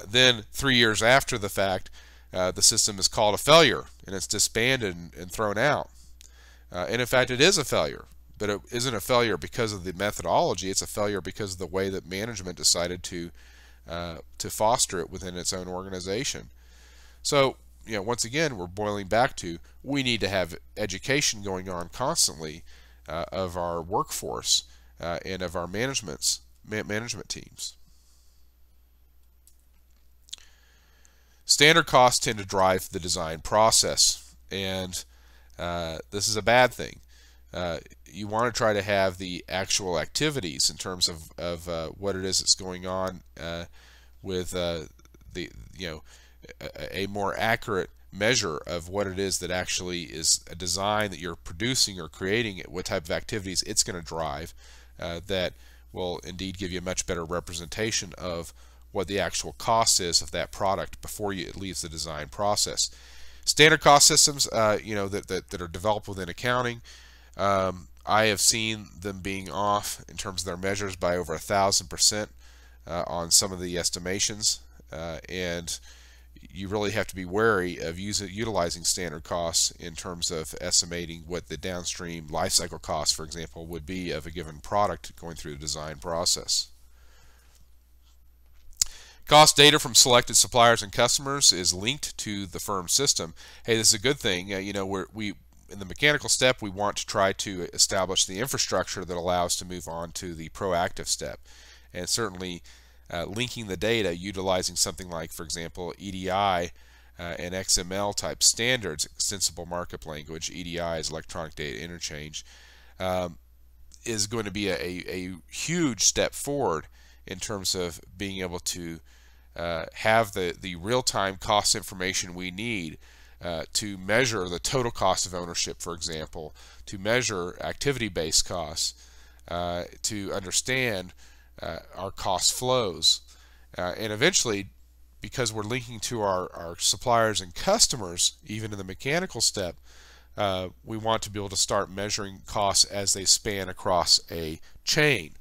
then 3 years after the fact, the system is called a failure, and it's disbanded and thrown out. And in fact, it is a failure, but it isn't a failure because of the methodology. It's a failure because of the way that management decided to foster it within its own organization. So, once again, we're boiling back to we need to have education going on constantly of our workforce and of our management teams. Standard costs tend to drive the design process, and this is a bad thing. You want to try to have the actual activities in terms of what it is that's going on with a more accurate measure of what it is that actually is a design that you're producing or creating, what type of activities it's going to drive, that will indeed give you a much better representation of what the actual cost is of that product before it leaves the design process. Standard cost systems, that are developed within accounting, I have seen them being off in terms of their measures by over 1,000% on some of the estimations, and you really have to be wary of utilizing standard costs in terms of estimating what the downstream life cycle costs, for example, would be of a given product going through the design process. Cost data from selected suppliers and customers is linked to the firm system. Hey, this is a good thing. In the mechanical step, we want to try to establish the infrastructure that allows to move on to the proactive step. And certainly linking the data, utilizing something like, for example, EDI and XML type standards, extensible markup language, EDI is electronic data interchange, is going to be a huge step forward in terms of being able to have the real-time cost information we need to measure the total cost of ownership, for example, to measure activity-based costs, to understand our cost flows, and eventually, because we're linking to our suppliers and customers, even in the mechanical step, we want to be able to start measuring costs as they span across a chain.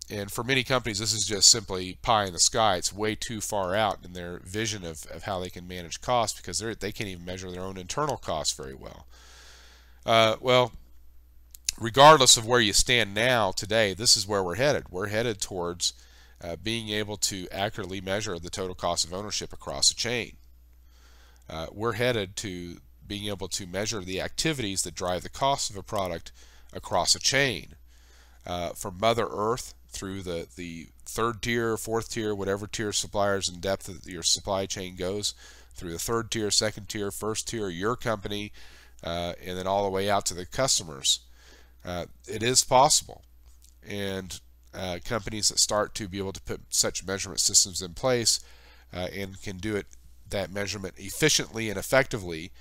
And for many companies, this is just simply pie in the sky. It's way too far out in their vision of how they can manage costs, because they can't even measure their own internal costs very well. Well, regardless of where you stand now today, this is where we're headed. We're headed towards being able to accurately measure the total cost of ownership across a chain. We're headed to being able to measure the activities that drive the cost of a product across a chain, from Mother Earth through the third tier, fourth tier, whatever tier suppliers in depth that your supply chain goes, through the third tier, second tier, first tier, your company, and then all the way out to the customers. It is possible, and companies that start to be able to put such measurement systems in place and can do that measurement efficiently and effectively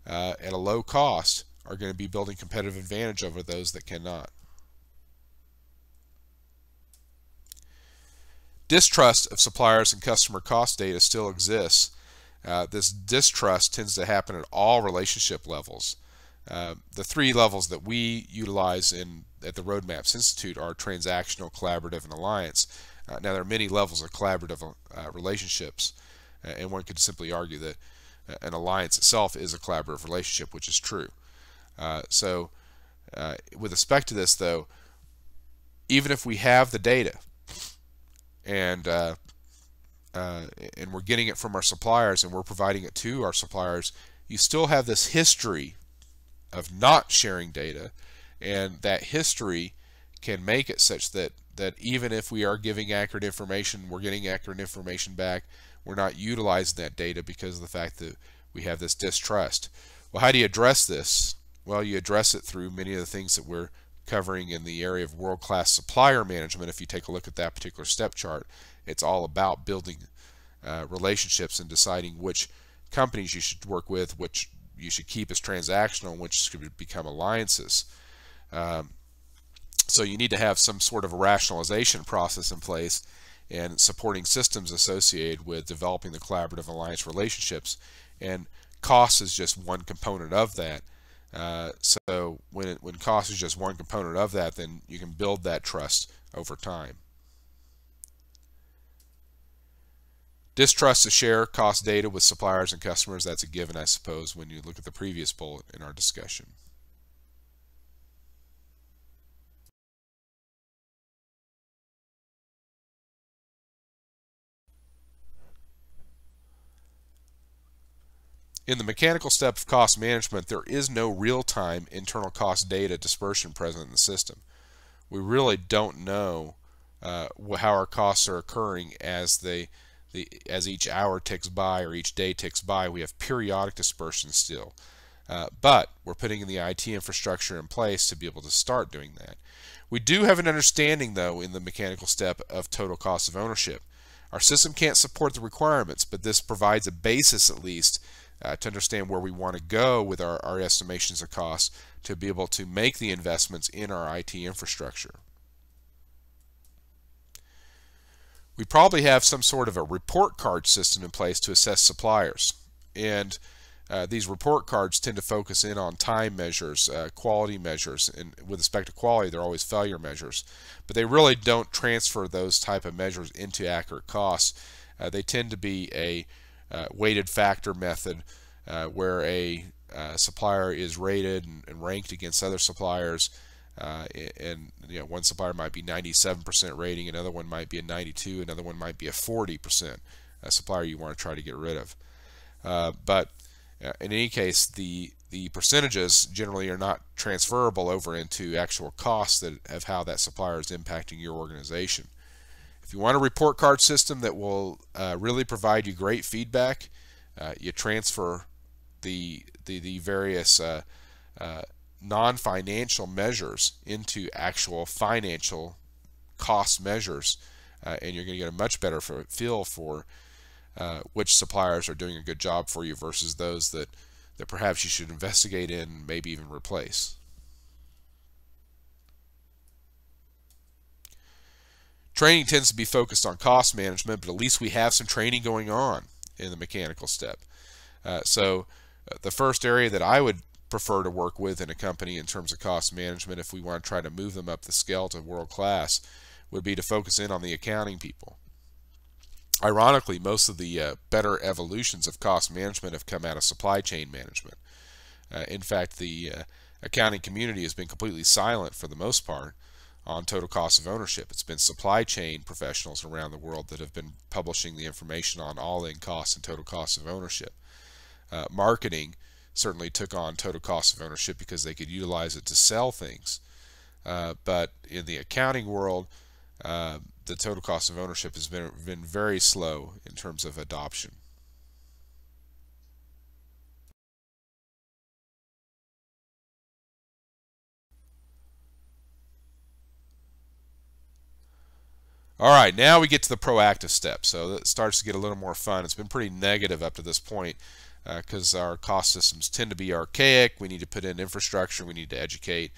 at a low cost are going to be building competitive advantage over those that cannot. Distrust of suppliers and customer cost data still exists. This distrust tends to happen at all relationship levels. The three levels that we utilize at the Roadmaps Institute are transactional, collaborative, and alliance. Now, there are many levels of collaborative relationships, and one could simply argue that an alliance itself is a collaborative relationship, which is true. With respect to this, though, even if we have the data and we're getting it from our suppliers and we're providing it to our suppliers, you still have this history of not sharing data, and that history can make it such that even if we are giving accurate information, we're getting accurate information back, we're not utilizing that data because of the fact that we have this distrust. Well, how do you address this? Well, you address it through many of the things that we're covering in the area of world-class supplier management. If you take a look at that particular step chart, it's all about building relationships and deciding which companies you should work with, which you should keep as transactional, and which should become alliances. So you need to have some sort of a rationalization process in place and supporting systems associated with developing the collaborative alliance relationships, and cost is just one component of that. So when cost is just one component of that, then you can build that trust over time. Distrust to share cost data with suppliers and customers, that's a given, I suppose, when you look at the previous bullet in our discussion. In the mechanical step of cost management, there is no real-time internal cost data dispersion present in the system. We really don't know how our costs are occurring as each hour ticks by or each day ticks by. We have periodic dispersion still. But we're putting in the IT infrastructure in place to be able to start doing that. We do have an understanding, though, in the mechanical step of total cost of ownership. Our system can't support the requirements, but this provides a basis at least to understand where we want to go with our estimations of costs to be able to make the investments in our IT infrastructure. We probably have some sort of a report card system in place to assess suppliers, and these report cards tend to focus in on time measures, quality measures, and with respect to quality, they're always failure measures, but they really don't transfer those type of measures into accurate costs. They tend to be a weighted factor method where a supplier is rated and ranked against other suppliers, and one supplier might be 97% rating, another one might be a 92, another one might be a 40% supplier you want to try to get rid of. But in any case, the percentages generally are not transferable over into actual costs of how that supplier is impacting your organization. If you want a report card system that will really provide you great feedback, you transfer the various non-financial measures into actual financial cost measures, and you're going to get a much better feel for which suppliers are doing a good job for you versus those that perhaps you should investigate in, maybe even replace. Training tends to be focused on cost management, but at least we have some training going on in the mechanical step. So the first area that I would prefer to work with in a company in terms of cost management, if we want to try to move them up the scale to world class, would be to focus in on the accounting people. Ironically, most of the better evolutions of cost management have come out of supply chain management. In fact, the accounting community has been completely silent for the most part on total cost of ownership. It's been supply chain professionals around the world that have been publishing the information on all-in costs and total cost of ownership. Marketing certainly took on total cost of ownership because they could utilize it to sell things. But in the accounting world, the total cost of ownership has been very slow in terms of adoption. All right, now we get to the proactive step. So it starts to get a little more fun. It's been pretty negative up to this point because our cost systems tend to be archaic. We need to put in infrastructure. We need to educate.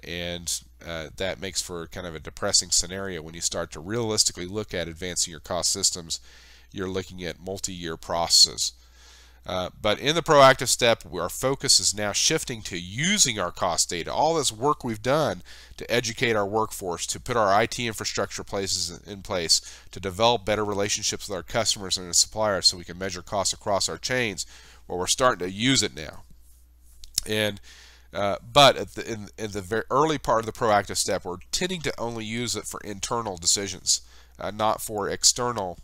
and that makes for kind of a depressing scenario when you start to realistically look at advancing your cost systems. You're looking at multi-year processes. But in the proactive step, our focus is now shifting to using our cost data, all this work we've done to educate our workforce, to put our IT infrastructure in place, to develop better relationships with our customers and our suppliers so we can measure costs across our chains. Well, we're starting to use it now. And but in the very early part of the proactive step, we're tending to only use it for internal decisions, not for external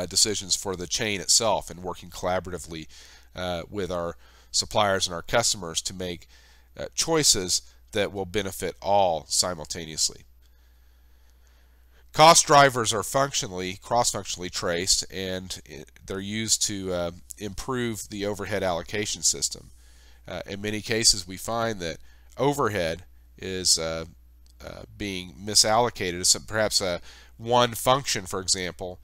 decisions for the chain itself, and working collaboratively with our suppliers and our customers to make choices that will benefit all simultaneously. Cost drivers are cross-functionally traced, and they're used to improve the overhead allocation system. In many cases, we find that overhead is being misallocated. Perhaps one function, for example,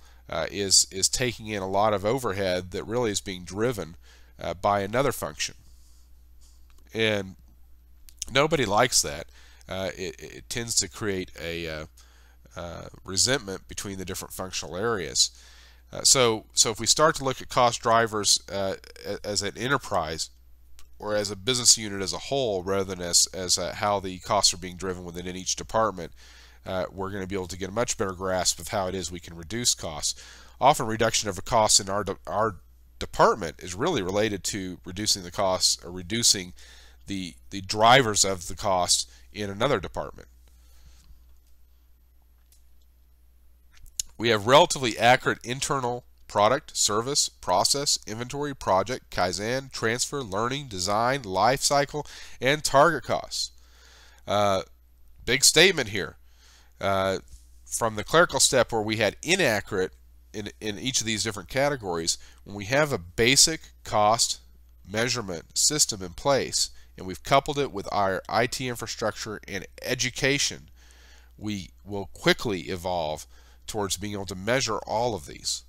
is taking in a lot of overhead that really is being driven by another function, and nobody likes that. It tends to create a resentment between the different functional areas. So if we start to look at cost drivers as an enterprise or as a business unit as a whole, rather than as how the costs are being driven within each department, we're going to be able to get a much better grasp of how it is we can reduce costs. Often reduction of a cost in our department is really related to reducing the costs or reducing the drivers of the cost in another department. We have relatively accurate internal product, service, process, inventory, project, Kaizen, transfer, learning, design, life cycle, and target costs. Big statement here. From the clerical step where we had inaccurate in each of these different categories, when we have a basic cost measurement system in place and we've coupled it with our IT infrastructure and education, we will quickly evolve towards being able to measure all of these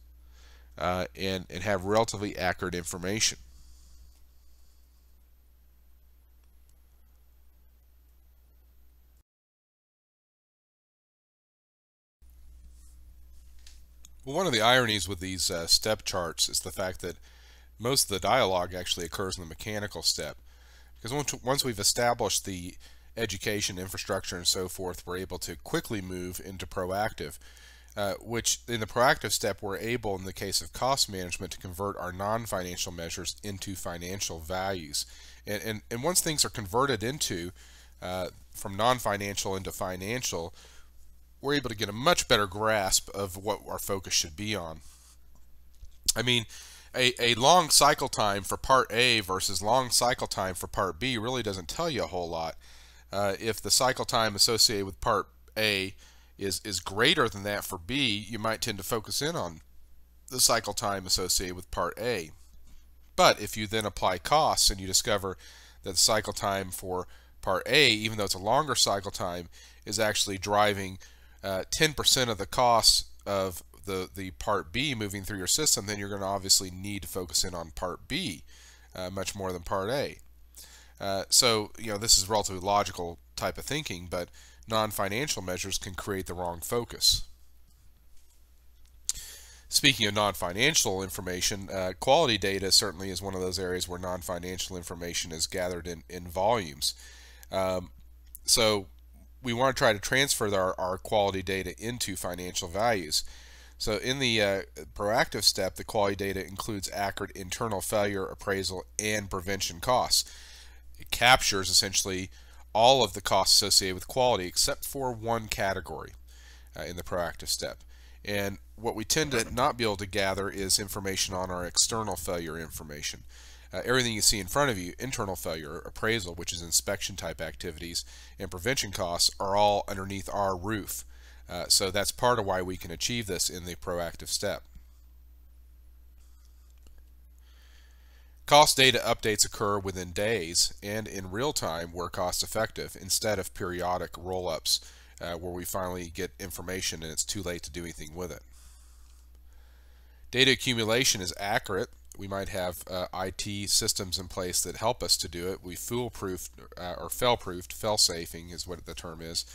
and have relatively accurate information. Well, one of the ironies with these step charts is the fact that most of the dialogue actually occurs in the mechanical step, because once we've established the education, infrastructure, and so forth, we're able to quickly move into proactive, which in the proactive step we're able, in the case of cost management, to convert our non-financial measures into financial values. And once things are converted into from non-financial into financial, we're able to get a much better grasp of what our focus should be on. I mean, a long cycle time for part A versus long cycle time for part B really doesn't tell you a whole lot. If the cycle time associated with part A is greater than that for B, you might tend to focus in on the cycle time associated with part A. But if you then apply costs and you discover that the cycle time for part A, even though it's a longer cycle time, is actually driving 10% of the costs of the part B moving through your system, then you're going to obviously need to focus in on part B much more than part A. So this is relatively logical type of thinking, but non-financial measures can create the wrong focus. Speaking of non-financial information, quality data certainly is one of those areas where non-financial information is gathered in volumes. So we want to try to transfer our quality data into financial values. So in the proactive step, the quality data includes accurate internal failure appraisal and prevention costs. It captures essentially all of the costs associated with quality except for one category in the proactive step. And what we tend to not be able to gather is information on our external failure information. Everything you see in front of you, internal failure, appraisal, which is inspection type activities, and prevention costs are all underneath our roof. So that's part of why we can achieve this in the proactive step. Cost data updates occur within days and in real time where cost effective, instead of periodic roll-ups where we finally get information and it's too late to do anything with it. Data accumulation is accurate We might have IT systems in place that help us to do it. We foolproofed or fail-proofed, fail-safing is what the term is,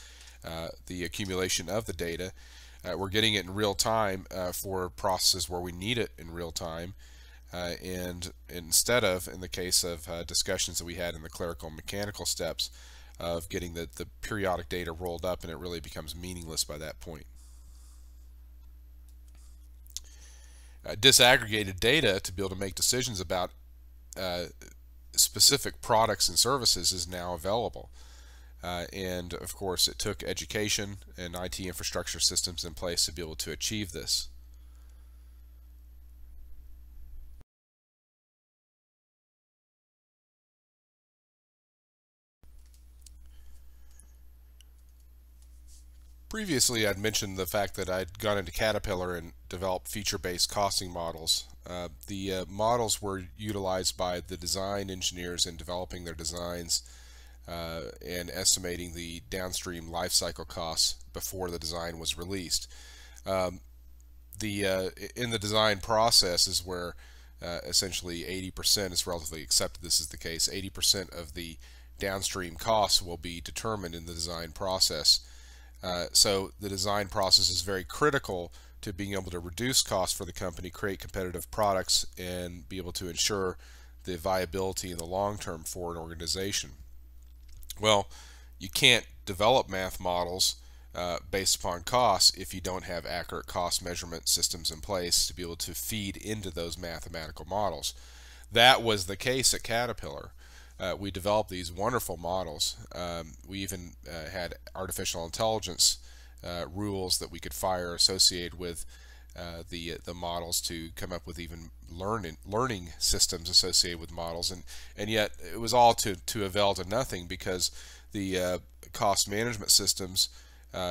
the accumulation of the data. We're getting it in real time for processes where we need it in real time. And instead of, in the case of discussions that we had in the clerical and mechanical steps, of getting the periodic data rolled up, and it really becomes meaningless by that point. Disaggregated data to be able to make decisions about specific products and services is now available. And of course it took education and IT infrastructure systems in place to be able to achieve this. Previously, I'd mentioned the fact that I'd gone into Caterpillar and developed feature-based costing models. The models were utilized by the design engineers in developing their designs and estimating the downstream life cycle costs before the design was released. In the design process is where essentially 80% is relatively accepted. This is the case. 80% of the downstream costs will be determined in the design process. So the design process is very critical to being able to reduce costs for the company, create competitive products, and be able to ensure the viability in the long term for an organization. Well, you can't develop math models based upon costs if you don't have accurate cost measurement systems in place to be able to feed into those mathematical models. That was the case at Caterpillar. We developed these wonderful models. We even had artificial intelligence rules that we could fire associated with the models to come up with even learning systems associated with models, and yet it was all to avail to nothing, because the cost management systems,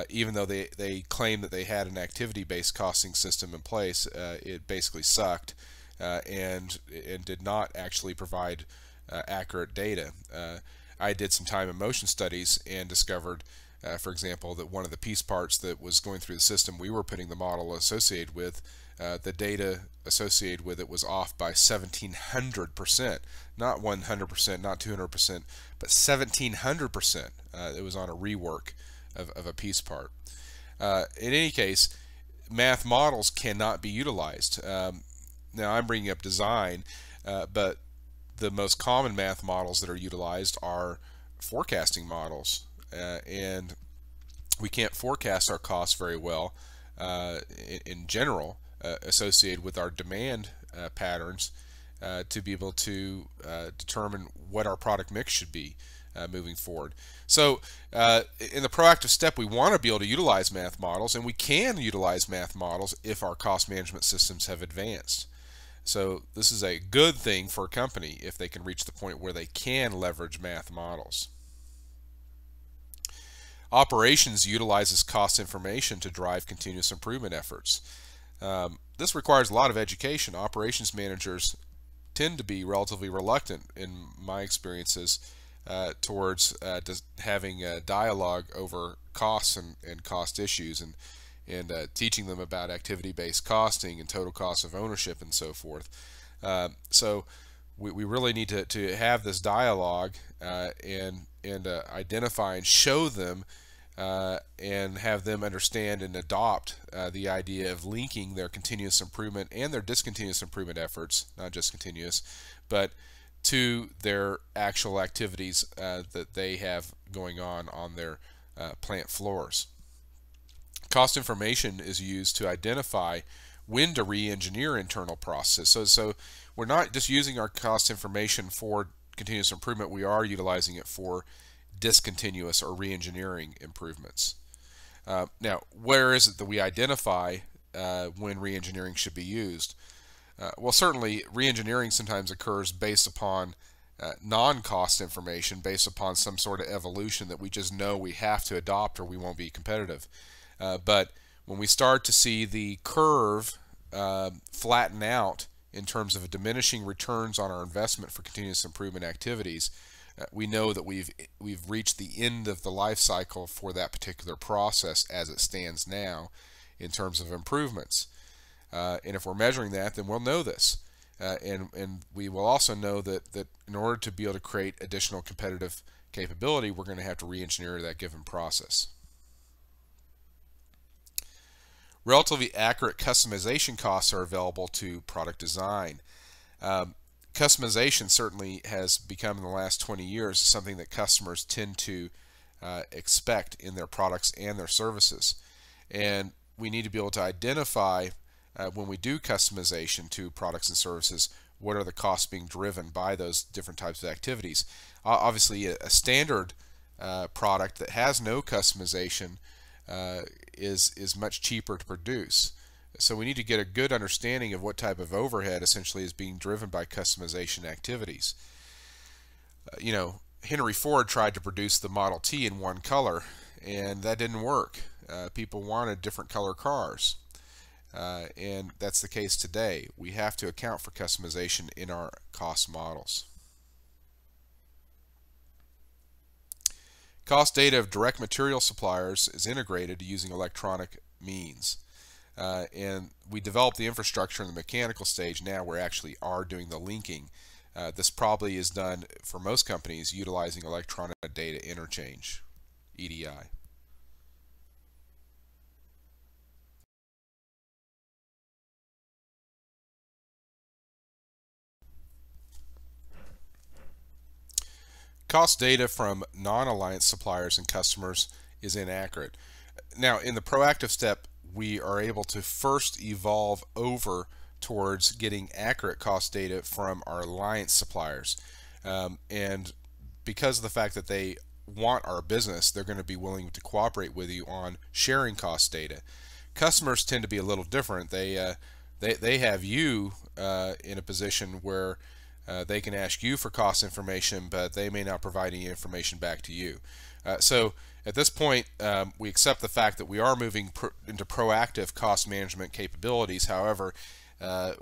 even though they claimed that they had an activity-based costing system in place, it basically sucked and did not actually provide accurate data. I did some time and motion studies and discovered, for example, that one of the piece parts that was going through the system we were putting the model associated with, the data associated with it was off by 1,700%, not 100%, not 200%, but 1,700%. It was on a rework of a piece part. In any case, math models cannot be utilized. Now I'm bringing up design, but the most common math models that are utilized are forecasting models, and we can't forecast our costs very well in general associated with our demand patterns to be able to determine what our product mix should be moving forward. So in the proactive step, we want to be able to utilize math models, and we can utilize math models if our cost management systems have advanced. So this is a good thing for a company if they can reach the point where they can leverage math models. Operations utilizes cost information to drive continuous improvement efforts. This requires a lot of education. Operations managers tend to be relatively reluctant, in my experiences, towards having a dialogue over costs and cost issues, and teaching them about activity-based costing and total cost of ownership and so forth. So we really need to have this dialogue and identify and show them and have them understand and adopt the idea of linking their continuous improvement and their discontinuous improvement efforts, not just continuous, but to their actual activities that they have going on their plant floors. Cost information is used to identify when to re-engineer internal processes. So we're not just using our cost information for continuous improvement, we are utilizing it for discontinuous or re-engineering improvements. Now, where is it that we identify when re-engineering should be used? Well, certainly re-engineering sometimes occurs based upon non-cost information, based upon some sort of evolution that we just know we have to adopt or we won't be competitive. But when we start to see the curve flatten out in terms of diminishing returns on our investment for continuous improvement activities, we know that we've reached the end of the life cycle for that particular process as it stands now in terms of improvements. And if we're measuring that, then we'll know this. And we will also know that in order to be able to create additional competitive capability, we're going to have to re-engineer that given process. Relatively accurate customization costs are available to product design. Customization certainly has become in the last 20 years something that customers tend to expect in their products and their services. And we need to be able to identify when we do customization to products and services, what are the costs being driven by those different types of activities. Obviously, a standard product that has no customization is much cheaper to produce. So we need to get a good understanding of what type of overhead essentially is being driven by customization activities. Henry Ford tried to produce the Model T in one color, and that didn't work. People wanted different color cars. And that's the case today. We have to account for customization in our cost models. Cost data of direct material suppliers is integrated using electronic means. And we develop the infrastructure in the mechanical stage now. We actually are doing the linking. This probably is done for most companies utilizing electronic data interchange, EDI. Cost data from non-alliance suppliers and customers is inaccurate. Now, in the proactive step, we are able to first evolve over towards getting accurate cost data from our alliance suppliers. And because of the fact that they want our business, they're going to be willing to cooperate with you on sharing cost data. Customers tend to be a little different. They have you in a position where they can ask you for cost information, but they may not provide any information back to you. So at this point, we accept the fact that we are moving into proactive cost management capabilities. However,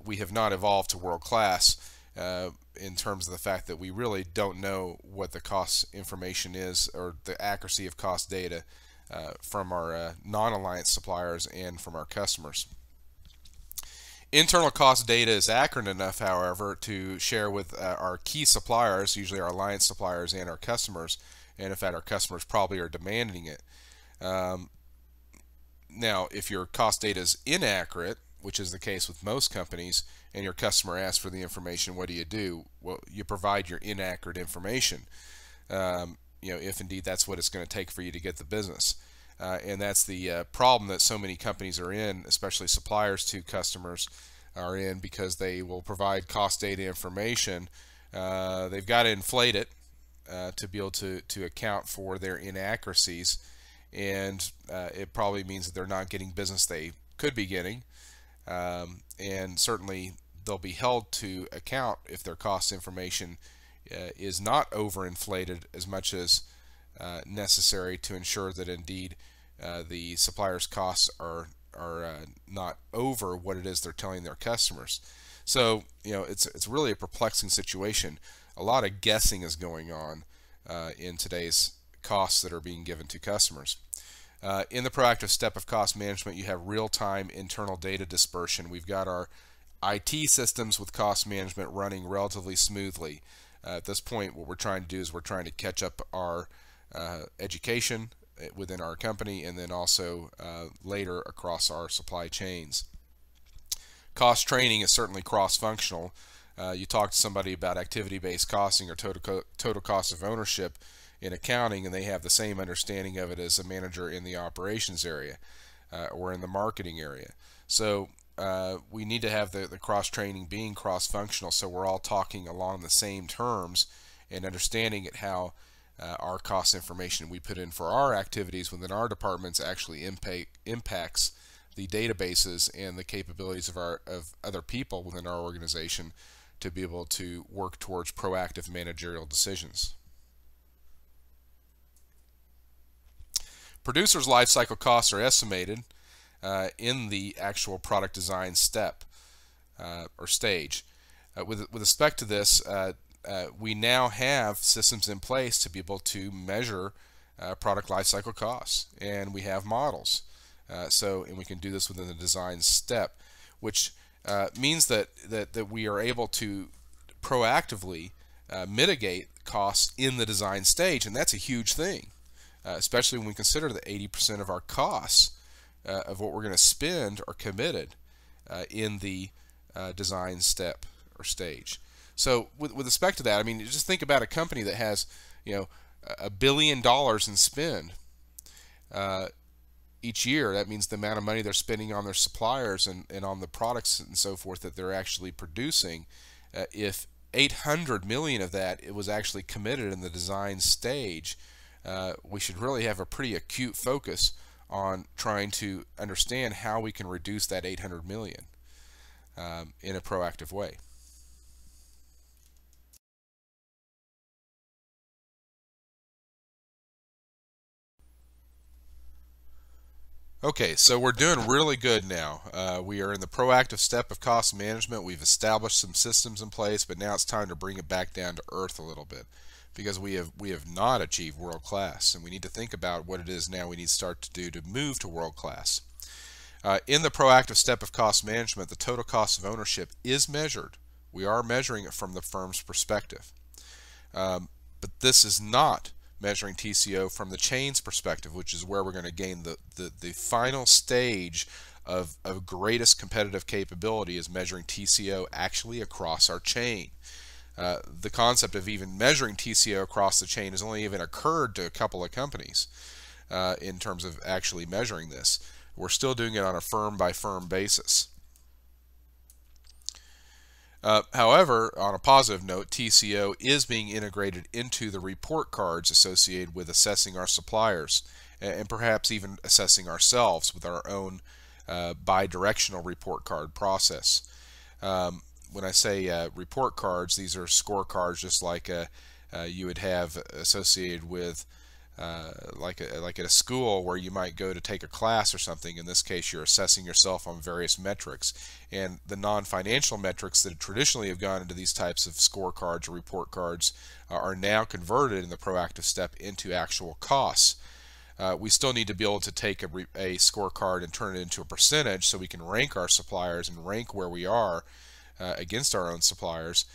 we have not evolved to world class in terms of the fact that we really don't know what the cost information is or the accuracy of cost data from our non-alliance suppliers and from our customers. Internal cost data is accurate enough, however, to share with our key suppliers, usually our alliance suppliers and our customers, and in fact our customers probably are demanding it. Now, if your cost data is inaccurate, which is the case with most companies, and your customer asks for the information, what do? Well, you provide your inaccurate information. If indeed that's what it's going to take for you to get the business. And that's the problem that so many companies are in, especially suppliers to customers are in, because they will provide cost data information. They've got to inflate it to be able to account for their inaccuracies, and it probably means that they're not getting business they could be getting, and certainly they'll be held to account if their cost information is not overinflated as much as necessary to ensure that indeed the supplier's costs are not over what it is they're telling their customers. So it's really a perplexing situation. A lot of guessing is going on in today's costs that are being given to customers. In the proactive step of cost management, you have real-time internal data dispersion. We've got our IT systems with cost management running relatively smoothly. At this point, what we're trying to do is we're trying to catch up our education within our company, and then also later across our supply chains. Cost training is certainly cross-functional. You talk to somebody about activity-based costing or total cost of ownership in accounting, and they have the same understanding of it as a manager in the operations area or in the marketing area. So we need to have the cross-training being cross-functional, so we're all talking along the same terms and understanding it how our cost information we put in for our activities within our departments actually impacts the databases and the capabilities of other people within our organization to be able to work towards proactive managerial decisions. Producers' life cycle costs are estimated in the actual product design step or stage. With respect to this, we now have systems in place to be able to measure product lifecycle costs, and we have models. And we can do this within the design step, which means that we are able to proactively mitigate costs in the design stage, and that's a huge thing, especially when we consider that 80% of our costs of what we're going to spend are committed in the design step or stage. So with respect to that, I mean, just think about a company that has, $1 billion in spend each year. That means the amount of money they're spending on their suppliers and on the products and so forth that they're actually producing. If 800 million of that it was actually committed in the design stage, we should really have a pretty acute focus on trying to understand how we can reduce that 800 million in a proactive way. Okay, so we're doing really good now. We are in the proactive step of cost management. We've established some systems in place, but now it's time to bring it back down to earth a little bit, because we have not achieved world class, and we need to think about what it is now we need to start to do to move to world class. In the proactive step of cost management, the total cost of ownership is measured. We are measuring it from the firm's perspective. But this is not measuring TCO from the chain's perspective, which is where we're going to gain the final stage of greatest competitive capability, is measuring TCO actually across our chain. The concept of even measuring TCO across the chain has only even occurred to a couple of companies in terms of actually measuring this. We're still doing it on a firm-by-firm basis. However, on a positive note, TCO is being integrated into the report cards associated with assessing our suppliers, and perhaps even assessing ourselves with our own bi-directional report card process. When I say report cards, these are scorecards just like you would have associated with like at a school where you might go to take a class or something. In this case, you're assessing yourself on various metrics, and the non-financial metrics that traditionally have gone into these types of scorecards or report cards are now converted in the proactive step into actual costs. We still need to be able to take a scorecard and turn it into a percentage so we can rank our suppliers and rank where we are against our own suppliers,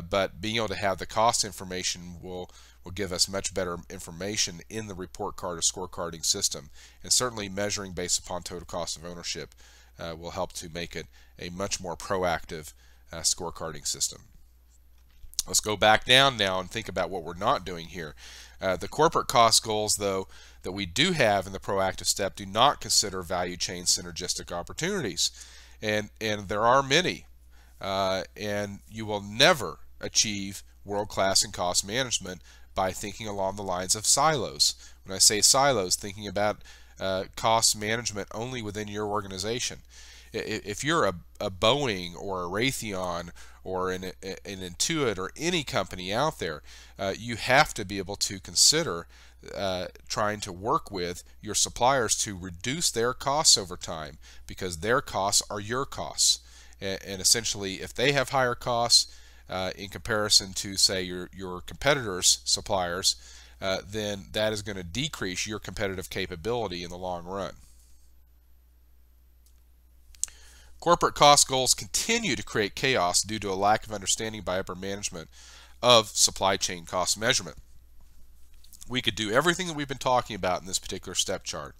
but being able to have the cost information will give us much better information in the report card or scorecarding system. And certainly measuring based upon total cost of ownership will help to make it a much more proactive scorecarding system. Let's go back down now and think about what we're not doing here. The corporate cost goals, though, that we do have in the proactive step do not consider value chain synergistic opportunities. And there are many. And you will never achieve world-class in cost management by thinking along the lines of silos. When I say silos, thinking about cost management only within your organization. If you're a Boeing or a Raytheon or an Intuit or any company out there, you have to be able to consider trying to work with your suppliers to reduce their costs over time, because their costs are your costs. And essentially, if they have higher costs in comparison to, say, your competitors' suppliers, then that is going to decrease your competitive capability in the long run. Corporate cost goals continue to create chaos due to a lack of understanding by upper management of supply chain cost measurement. We could do everything that we've been talking about in this particular step chart,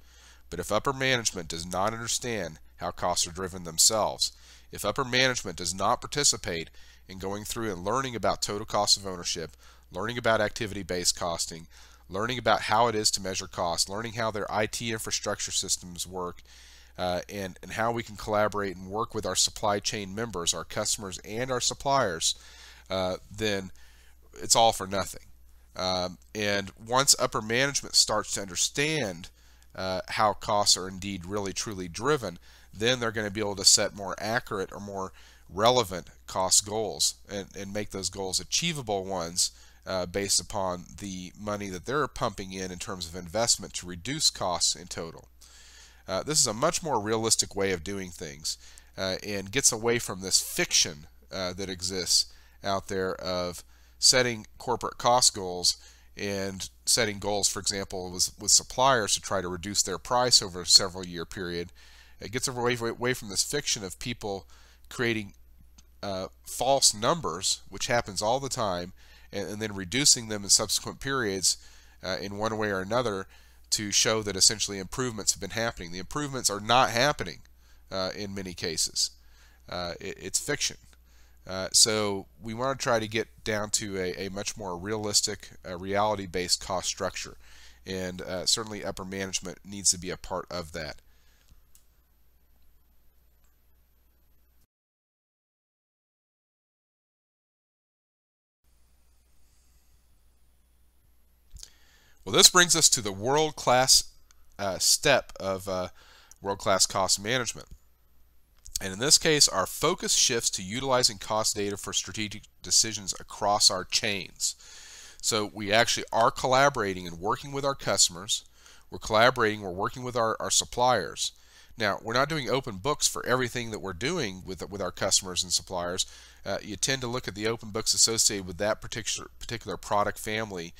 but if upper management does not understand how costs are driven themselves, if upper management does not participate in going through and learning about total cost of ownership, learning about activity-based costing, learning about how it is to measure costs, learning how their IT infrastructure systems work, and how we can collaborate and work with our supply chain members, our customers, and our suppliers, then it's all for nothing. And once upper management starts to understand how costs are indeed really truly driven, then they're going to be able to set more accurate or more relevant cost goals and make those goals achievable ones based upon the money that they're pumping in terms of investment to reduce costs in total. This is a much more realistic way of doing things and gets away from this fiction that exists out there of setting corporate cost goals and setting goals, for example, with suppliers to try to reduce their price over a several year period. It gets away from this fiction of people creating false numbers, which happens all the time, and then reducing them in subsequent periods in one way or another to show that essentially improvements have been happening. The improvements are not happening in many cases. It's fiction. So we want to try to get down to a much more realistic, reality-based cost structure, and certainly upper management needs to be a part of that. Well, this brings us to the world-class step of world-class cost management. And in this case, our focus shifts to utilizing cost data for strategic decisions across our chains. So we actually are collaborating and working with our customers. We're collaborating, we're working with our suppliers. Now, we're not doing open books for everything that we're doing with our customers and suppliers. You tend to look at the open books associated with that particular product family,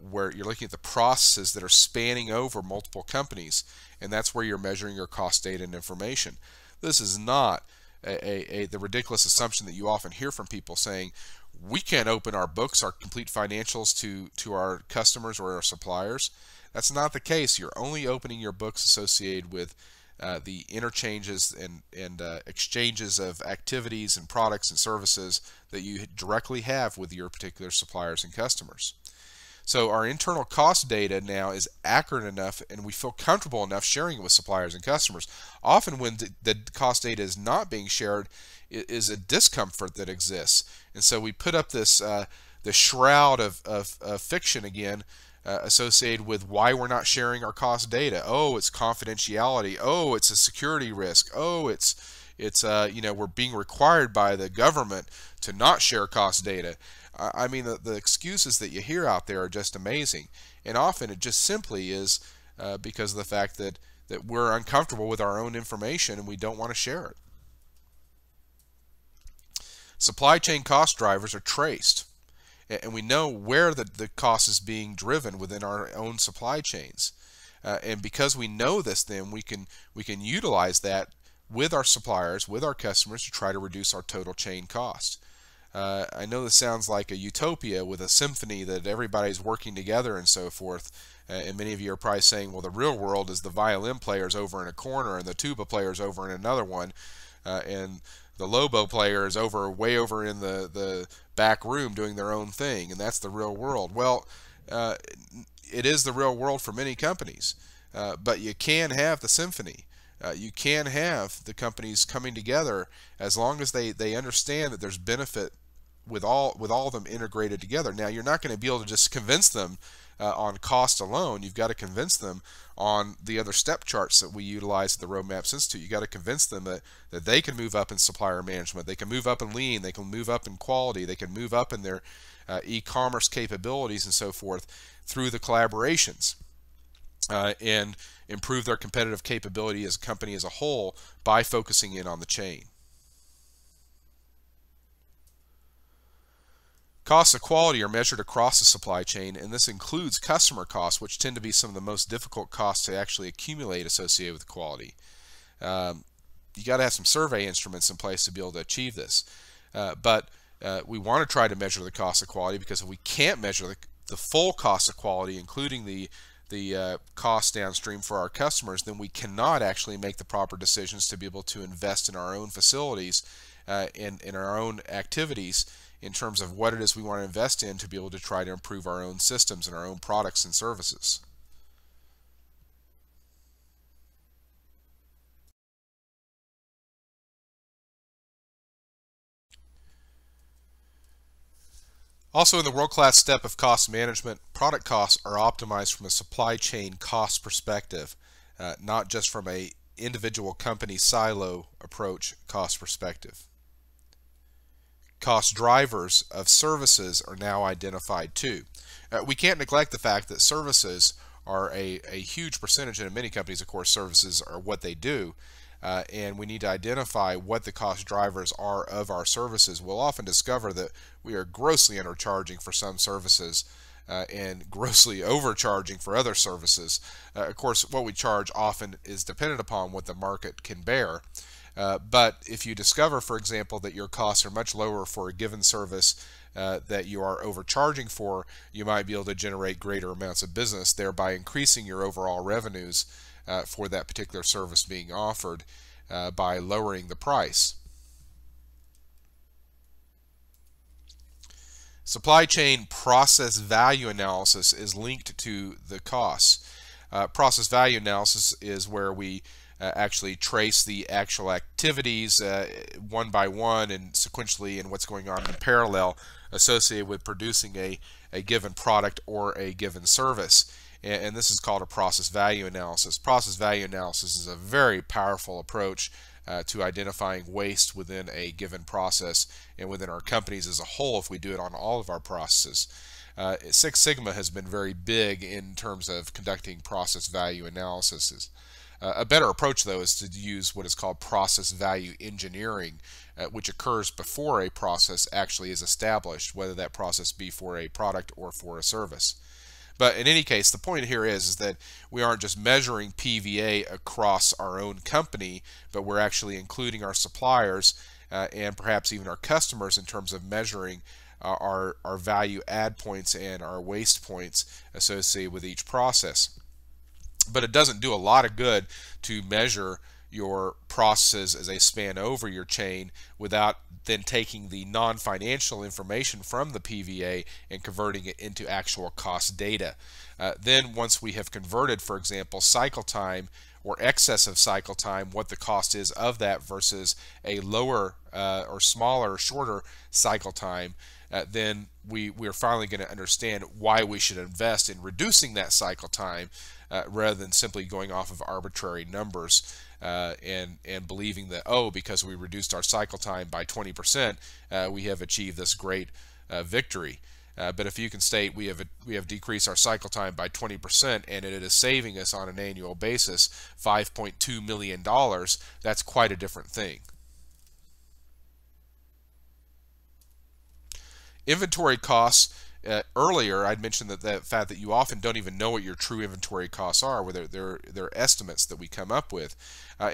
where you're looking at the processes that are spanning over multiple companies, and that's where you're measuring your cost data and information. This is not the ridiculous assumption that you often hear from people saying, we can't open our books, our complete financials to our customers or our suppliers. That's not the case. You're only opening your books associated with the interchanges and exchanges of activities and products and services that you directly have with your particular suppliers and customers. So our internal cost data now is accurate enough, and we feel comfortable enough sharing it with suppliers and customers. Often when the cost data is not being shared, it is a discomfort that exists. And so we put up this the shroud of fiction again, associated with why we're not sharing our cost data. Oh, it's confidentiality. Oh, it's a security risk. Oh, it's we're being required by the government to not share cost data. I mean, the excuses that you hear out there are just amazing, and often it just simply is because of the fact that we're uncomfortable with our own information and we don't want to share it. Supply chain cost drivers are traced, and we know where the cost is being driven within our own supply chains. And because we know this, then we can utilize that with our suppliers, with our customers, to try to reduce our total chain cost. I know this sounds like a utopia with a symphony that everybody's working together and so forth. And many of you are probably saying, well, the real world is the violin players over in a corner and the tuba players over in another one, and the lobo player is way over in the back room doing their own thing, and that's the real world. Well, it is the real world for many companies, but you can have the symphony. You can have the companies coming together as long as they understand that there's benefit with all of them integrated together. Now, you're not going to be able to just convince them on cost alone. You've got to convince them on the other step charts that we utilize at the Roadmaps Institute. You've got to convince them that they can move up in supplier management, they can move up in lean, they can move up in quality, they can move up in their e-commerce capabilities and so forth through the collaborations, and improve their competitive capability as a company as a whole by focusing in on the chain. Costs of quality are measured across the supply chain, and this includes customer costs, which tend to be some of the most difficult costs to actually accumulate associated with quality. You got to have some survey instruments in place to be able to achieve this. But we want to try to measure the cost of quality, because if we can't measure the full cost of quality, including the cost downstream for our customers, then we cannot actually make the proper decisions to be able to invest in our own facilities, in our own activities, in terms of what it is we want to invest in to be able to try to improve our own systems and our own products and services. Also, in the world-class step of cost management, product costs are optimized from a supply chain cost perspective, not just from a individual company silo approach cost perspective. Cost drivers of services are now identified too. We can't neglect the fact that services are a huge percentage, and in many companies, of course, services are what they do, and we need to identify what the cost drivers are of our services. We'll often discover that we are grossly undercharging for some services and grossly overcharging for other services. Of course, what we charge often is dependent upon what the market can bear. But if you discover, for example, that your costs are much lower for a given service that you are overcharging for, you might be able to generate greater amounts of business, thereby increasing your overall revenues for that particular service being offered by lowering the price. Supply chain process value analysis is linked to the costs. Process value analysis is where we actually trace the actual activities one by one and sequentially and what's going on in parallel associated with producing a given product or a given service. And this is called a process value analysis. Process value analysis is a very powerful approach to identifying waste within a given process and within our companies as a whole if we do it on all of our processes. Six Sigma has been very big in terms of conducting process value analysis. A better approach, though, is to use what is called process value engineering, which occurs before a process actually is established, whether that process be for a product or for a service. But in any case, the point here is that we aren't just measuring PVA across our own company, but we're actually including our suppliers and perhaps even our customers in terms of measuring our value add points and our waste points associated with each process. But it doesn't do a lot of good to measure your processes as they span over your chain without then taking the non-financial information from the PVA and converting it into actual cost data. Then once we have converted, for example, cycle time or excess of cycle time, what the cost is of that versus a lower or smaller, shorter cycle time, then we're finally going to understand why we should invest in reducing that cycle time rather than simply going off of arbitrary numbers and believing that, oh, because we reduced our cycle time by 20%, we have achieved this great victory. But if you can state we have decreased our cycle time by 20% and it is saving us on an annual basis $5.2 million, that's quite a different thing. Inventory costs. Earlier, I'd mentioned that the fact that you often don't even know what your true inventory costs are, whether they're estimates that we come up with.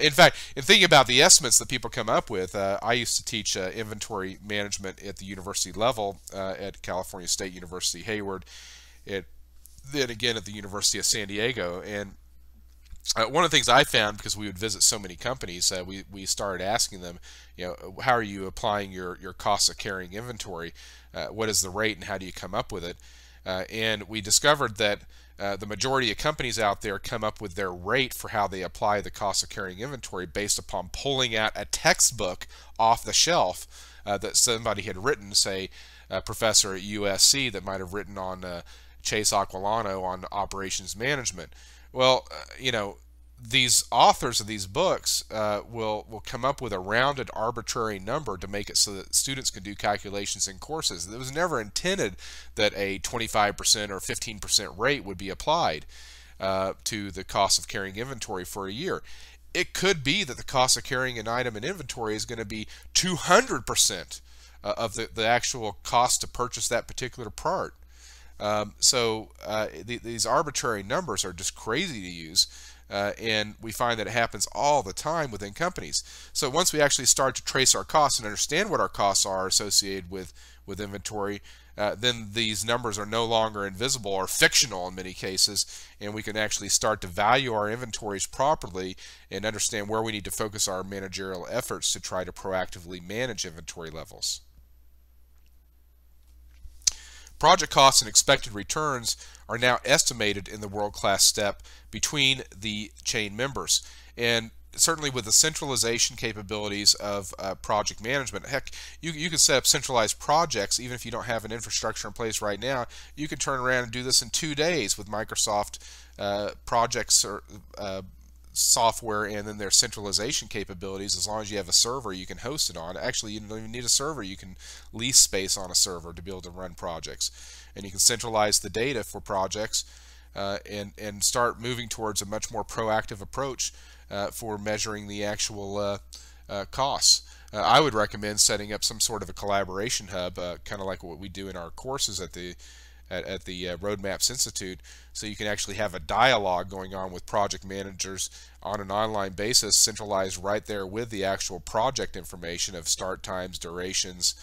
In fact, in thinking about the estimates that people come up with, I used to teach inventory management at the university level at California State University, Hayward, then again at the University of San Diego. And one of the things I found, because we would visit so many companies, we started asking them, how are you applying your costs of carrying inventory? What is the rate and how do you come up with it? And we discovered that the majority of companies out there come up with their rate for how they apply the cost of carrying inventory based upon pulling out a textbook off the shelf that somebody had written, say a professor at USC that might have written on Chase Aquilano on operations management. Well, these authors of these books will come up with a rounded arbitrary number to make it so that students can do calculations in courses. It was never intended that a 25% or 15% rate would be applied to the cost of carrying inventory for a year. It could be that the cost of carrying an item in inventory is going to be 200% of the actual cost to purchase that particular part. These arbitrary numbers are just crazy to use, and we find that it happens all the time within companies. So once we actually start to trace our costs and understand what our costs are associated with inventory, then these numbers are no longer invisible or fictional in many cases, and we can actually start to value our inventories properly and understand where we need to focus our managerial efforts to try to proactively manage inventory levels. Project costs and expected returns are now estimated in the world-class step between the chain members. And certainly with the centralization capabilities of project management, heck, you can set up centralized projects even if you don't have an infrastructure in place right now. You can turn around and do this in 2 days with Microsoft projects or software and then their centralization capabilities. As long as you have a server you can host it on. Actually, you don't even need a server. You can lease space on a server to be able to run projects, and you can centralize the data for projects and start moving towards a much more proactive approach for measuring the actual costs. I would recommend setting up some sort of a collaboration hub, kind of like what we do in our courses at the at the Roadmaps Institute, so you can actually have a dialogue going on with project managers on an online basis, centralized right there with the actual project information of start times, durations,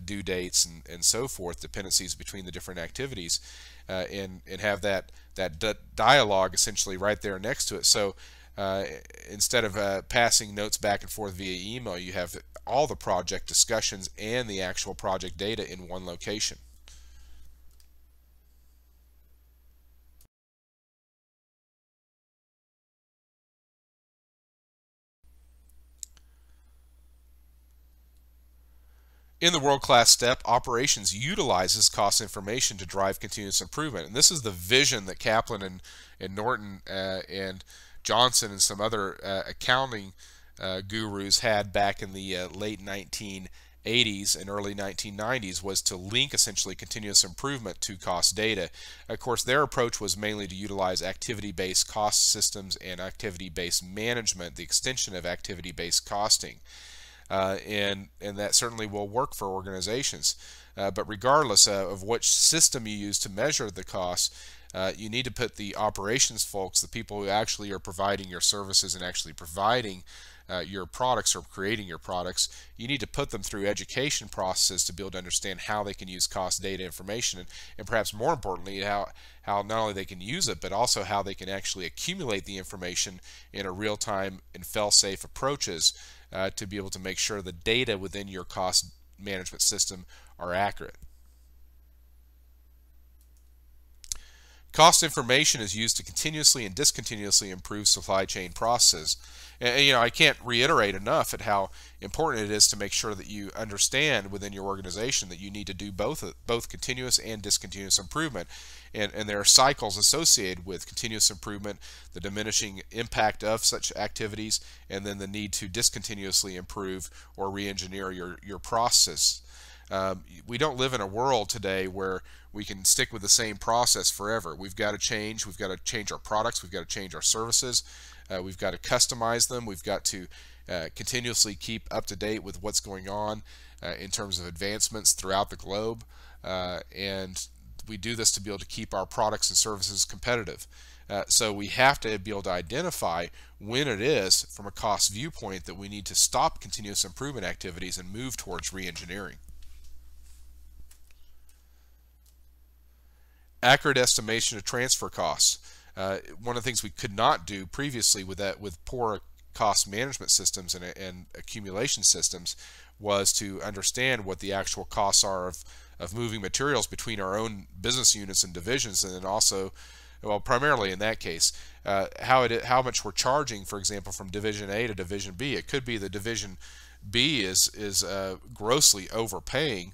due dates, and so forth, dependencies between the different activities, and have that dialogue essentially right there next to it. So instead of passing notes back and forth via email, you have all the project discussions and the actual project data in one location. In the world-class step, operations utilizes cost information to drive continuous improvement. And this is the vision that Kaplan and Norton and Johnson and some other accounting gurus had back in the late 1980s and early 1990s, was to link essentially continuous improvement to cost data. Of course, their approach was mainly to utilize activity-based cost systems and activity-based management, the extension of activity-based costing. And that certainly will work for organizations. But regardless of which system you use to measure the costs, you need to put the operations folks, the people who actually are providing your services and actually providing your products or creating your products, you need to put them through education processes to be able to understand how they can use cost data information, and perhaps more importantly, how not only they can use it, but also how they can actually accumulate the information in a real-time and fail-safe approaches to be able to make sure the data within your cost management system are accurate. Cost information is used to continuously and discontinuously improve supply chain processes. And I can't reiterate enough at how important it is to make sure that you understand within your organization that you need to do both continuous and discontinuous improvement. And there are cycles associated with continuous improvement, the diminishing impact of such activities, and then the need to discontinuously improve or re-engineer your process. We don't live in a world today where we can stick with the same process forever. We've got to change. We've got to change our products. We've got to change our services. We've got to customize them. We've got to continuously keep up to date with what's going on in terms of advancements throughout the globe. And we do this to be able to keep our products and services competitive. So we have to be able to identify when it is, from a cost viewpoint, that we need to stop continuous improvement activities and move towards re-engineering. Accurate estimation of transfer costs. One of the things we could not do previously with poor cost management systems and accumulation systems was to understand what the actual costs are of moving materials between our own business units and divisions, and then also, well, primarily in that case, how much we're charging, for example, from Division A to Division B. It could be the Division B is grossly overpaying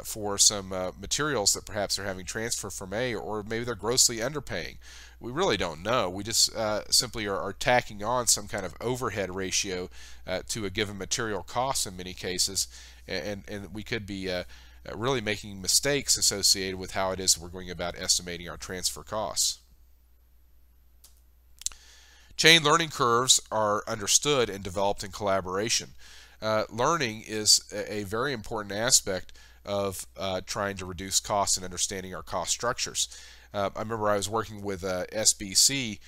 for some materials that perhaps are having transfer from A, or maybe they're grossly underpaying. We really don't know. We just simply are tacking on some kind of overhead ratio to a given material cost in many cases, and we could be really making mistakes associated with how it is we're going about estimating our transfer costs. Chain learning curves are understood and developed in collaboration. Learning is a very important aspect of trying to reduce costs and understanding our cost structures. I remember I was working with SBC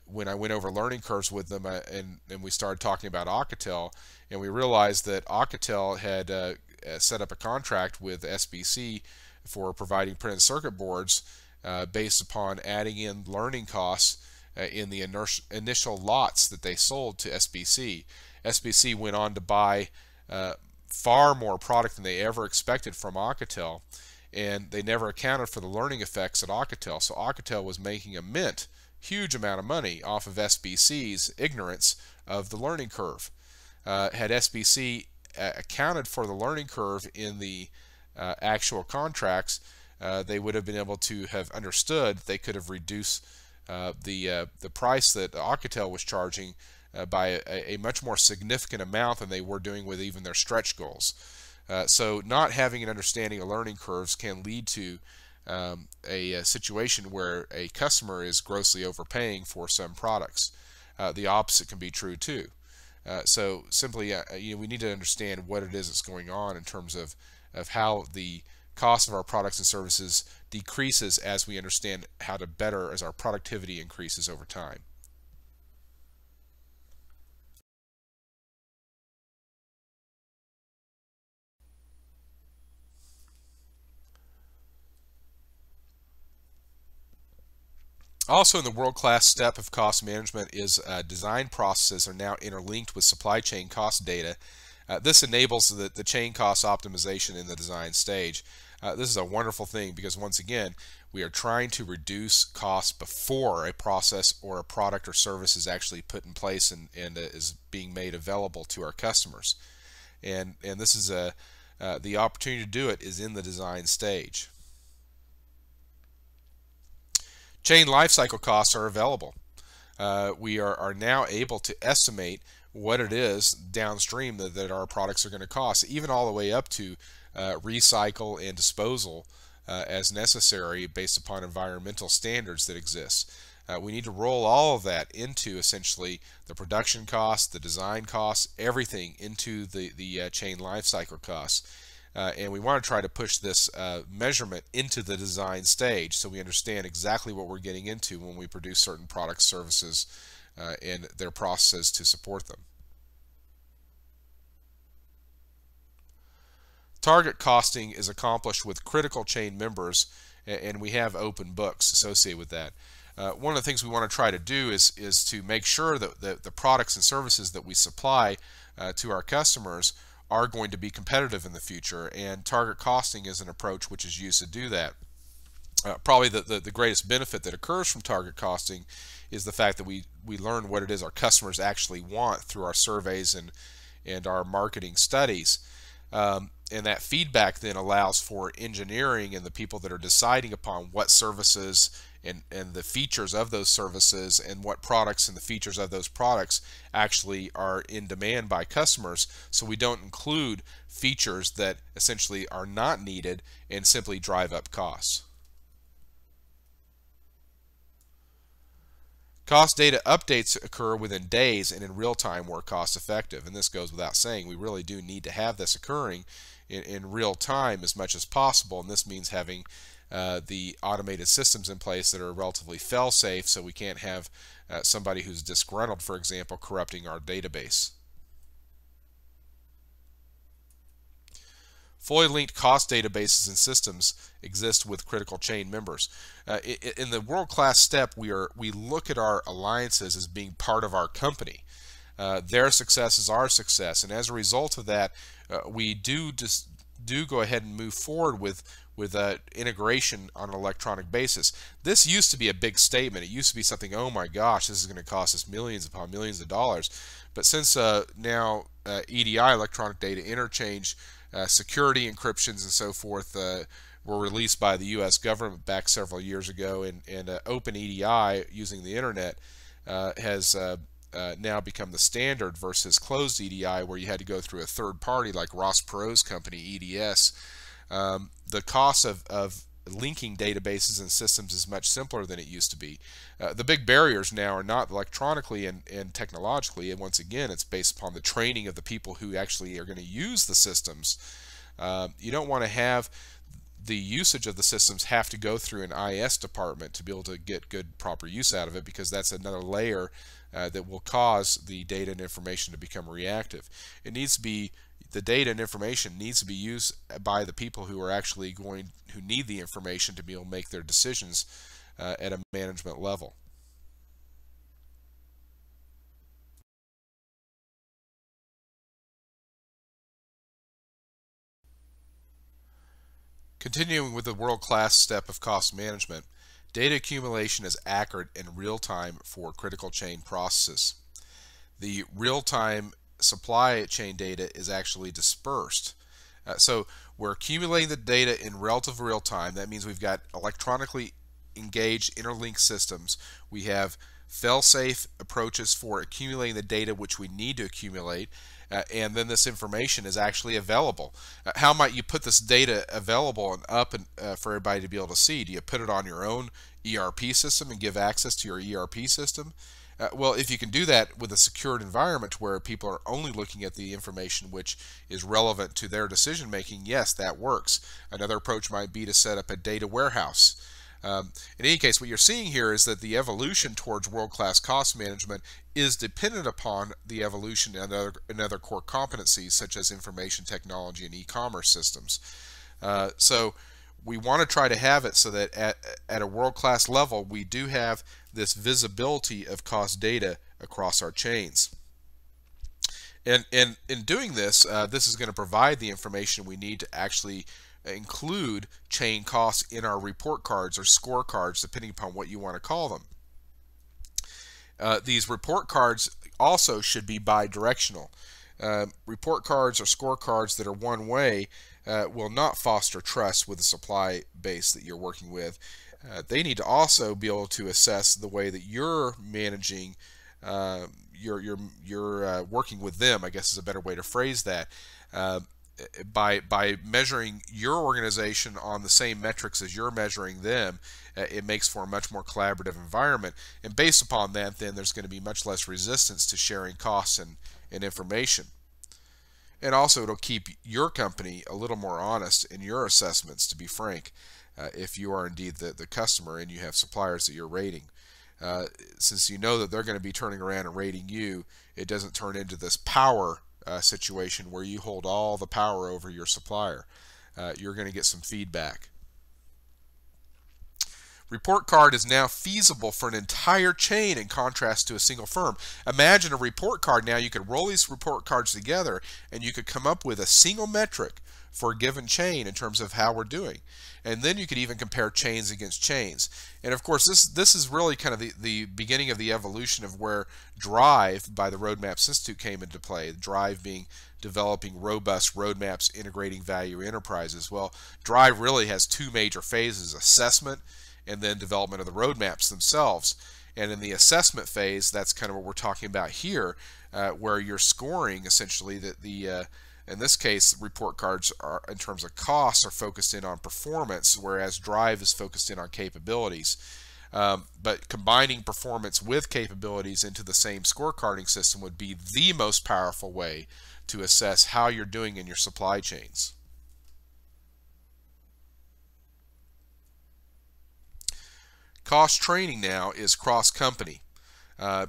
when I went over learning curves with them, and we started talking about Alcatel, and we realized that Alcatel had set up a contract with SBC for providing printed circuit boards based upon adding in learning costs in the initial lots that they sold to SBC. SBC went on to buy far more product than they ever expected from Alcatel, and they never accounted for the learning effects at Alcatel. So Alcatel was making a huge amount of money off of SBC's ignorance of the learning curve. Had SBC accounted for the learning curve in the actual contracts, they would have been able to have understood they could have reduced the price that Alcatel was charging by a much more significant amount than they were doing with even their stretch goals. So not having an understanding of learning curves can lead to a situation where a customer is grossly overpaying for some products. The opposite can be true too. So simply, we need to understand what it is that's going on in terms of how the cost of our products and services decreases as we understand how to better, as our productivity increases over time. Also, in the world-class step of cost management is design processes are now interlinked with supply chain cost data. This enables the chain cost optimization in the design stage. This is a wonderful thing because, once again, we are trying to reduce costs before a process or a product or service is actually put in place and is being made available to our customers. And this is the opportunity to do it is in the design stage. Chain lifecycle costs are available. We are now able to estimate what it is downstream that our products are going to cost, even all the way up to recycle and disposal as necessary based upon environmental standards that exist. We need to roll all of that into essentially the production costs, the design costs, everything into the chain lifecycle costs. And we want to try to push this measurement into the design stage so we understand exactly what we're getting into when we produce certain products, services, and their processes to support them. Target costing is accomplished with critical chain members, and we have open books associated with that. One of the things we want to try to do is to make sure that the products and services that we supply to our customers are going to be competitive in the future, and target costing is an approach which is used to do that. Probably the greatest benefit that occurs from target costing is the fact that we learn what it is our customers actually want through our surveys and our marketing studies. And that feedback then allows for engineering and the people that are deciding upon what services and the features of those services and what products and the features of those products actually are in demand by customers, so we don't include features that essentially are not needed and simply drive up costs. Cost data updates occur within days and in real time where cost effective, and this goes without saying. We really do need to have this occurring in real time as much as possible, and this means having the automated systems in place that are relatively fail-safe, so we can't have somebody who's disgruntled, for example, corrupting our database. Fully linked cost databases and systems exist with critical chain members. In the world-class step, we look at our alliances as being part of our company. Their success is our success, and as a result of that, we do go ahead and move forward with integration on an electronic basis. This used to be a big statement. It used to be something, oh my gosh, this is going to cost us millions upon millions of dollars. But since now EDI, electronic data interchange, security encryptions and so forth were released by the U.S. government back several years ago, and open EDI using the internet has now become the standard versus closed EDI where you had to go through a third party like Ross Perot's company, EDS. The cost of linking databases and systems is much simpler than it used to be. The big barriers now are not electronically and technologically, and once again it's based upon the training of the people who actually are going to use the systems. You don't want to have the usage of the systems have to go through an IS department to be able to get good proper use out of it, because that's another layer that will cause the data and information to become reactive. It needs to be the data and information needs to be used by the people who are actually who need the information to be able to make their decisions at a management level. Continuing with the world-class step of cost management, data accumulation is accurate in real time for critical chain processes. The real-time supply chain data is actually dispersed. So we're accumulating the data in relative real time. That means we've got electronically engaged interlinked systems. We have fail-safe approaches for accumulating the data which we need to accumulate, and then this information is actually available. How might you put this data available and up for everybody to be able to see? Do you put it on your own ERP system and give access to your ERP system? Well, if you can do that with a secured environment where people are only looking at the information which is relevant to their decision making, yes, that works. Another approach might be to set up a data warehouse. In any case, what you're seeing here is that the evolution towards world-class cost management is dependent upon the evolution in other core competencies such as information technology and e-commerce systems. So we want to try to have it so that at a world-class level we do have this visibility of cost data across our chains. And in doing this, this is going to provide the information we need to actually include chain costs in our report cards or scorecards, depending upon what you want to call them. These report cards also should be bi-directional. Report cards or scorecards that are one way will not foster trust with the supply base that you're working with. They need to also be able to assess the way that you're managing, you're working with them, I guess is a better way to phrase that. By measuring your organization on the same metrics as you're measuring them, it makes for a much more collaborative environment. And based upon that, then there's going to be much less resistance to sharing costs and information. And also it'll keep your company a little more honest in your assessments, to be frank, if you are indeed the customer and you have suppliers that you're rating. Since you know that they're going to be turning around and rating you, it doesn't turn into this power situation where you hold all the power over your supplier. You're going to get some feedback. Report card is now feasible for an entire chain in contrast to a single firm. Imagine a report card now. You could roll these report cards together and you could come up with a single metric for a given chain in terms of how we're doing. And then you could even compare chains against chains. And of course, this is really kind of the beginning of the evolution of where DRIVE by the Roadmaps Institute came into play. DRIVE being developing robust roadmaps integrating value enterprises. Well, DRIVE really has two major phases: assessment and then development of the roadmaps themselves. And in the assessment phase, that's kind of what we're talking about here, where you're scoring essentially that in this case, report cards are, in terms of costs, are focused in on performance, whereas DRIVE is focused in on capabilities. But combining performance with capabilities into the same scorecarding system would be the most powerful way to assess how you're doing in your supply chains. Cost training now is cross-company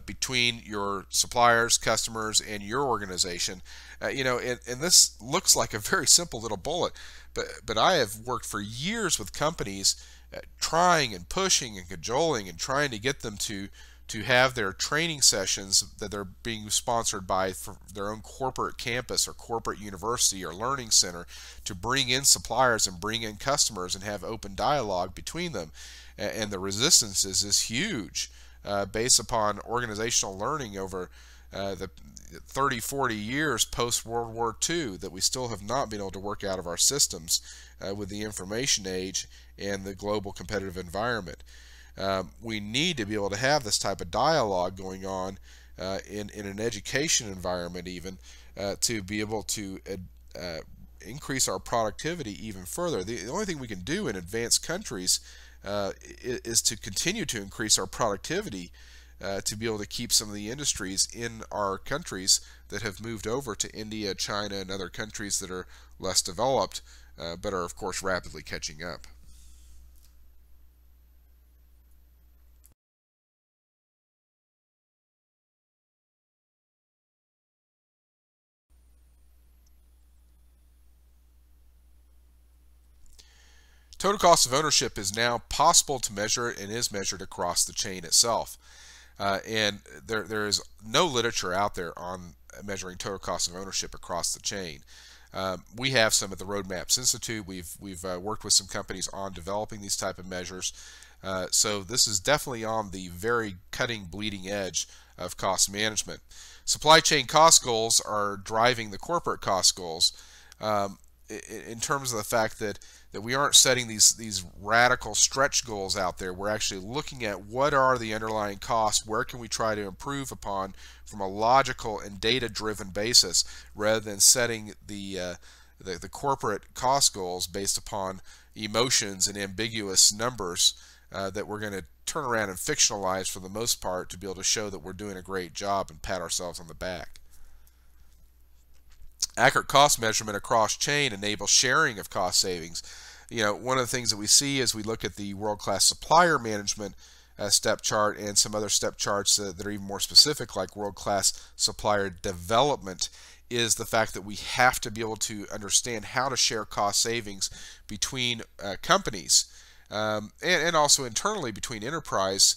between your suppliers, customers, and your organization. And this looks like a very simple little bullet, but I have worked for years with companies trying and pushing and cajoling and trying to get them to have their training sessions that they're being sponsored by for their own corporate campus or corporate university or learning center to bring in suppliers and bring in customers and have open dialogue between them. And the resistance is huge based upon organizational learning over the 30, 40 years post-World War II that we still have not been able to work out of our systems with the information age and the global competitive environment. We need to be able to have this type of dialogue going on in an education environment even to be able to increase our productivity even further. The only thing we can do in advanced countries is to continue to increase our productivity to be able to keep some of the industries in our countries that have moved over to India, China, and other countries that are less developed, but are of course rapidly catching up. Total cost of ownership is now possible to measure and is measured across the chain itself. And there is no literature out there on measuring total cost of ownership across the chain. We have some at the Roadmaps Institute. We've worked with some companies on developing these type of measures. So this is definitely on the very cutting, bleeding edge of cost management. Supply chain cost goals are driving the corporate cost goals in terms of the fact that we aren't setting these radical stretch goals out there. We're actually looking at what are the underlying costs, where can we try to improve upon from a logical and data-driven basis, rather than setting the corporate cost goals based upon emotions and ambiguous numbers that we're going to turn around and fictionalize for the most part to be able to show that we're doing a great job and pat ourselves on the back. Accurate cost measurement across chain enables sharing of cost savings. One of the things that we see as we look at the world-class supplier management step chart and some other step charts that are even more specific, like world-class supplier development, is the fact that we have to be able to understand how to share cost savings between companies and also internally between enterprise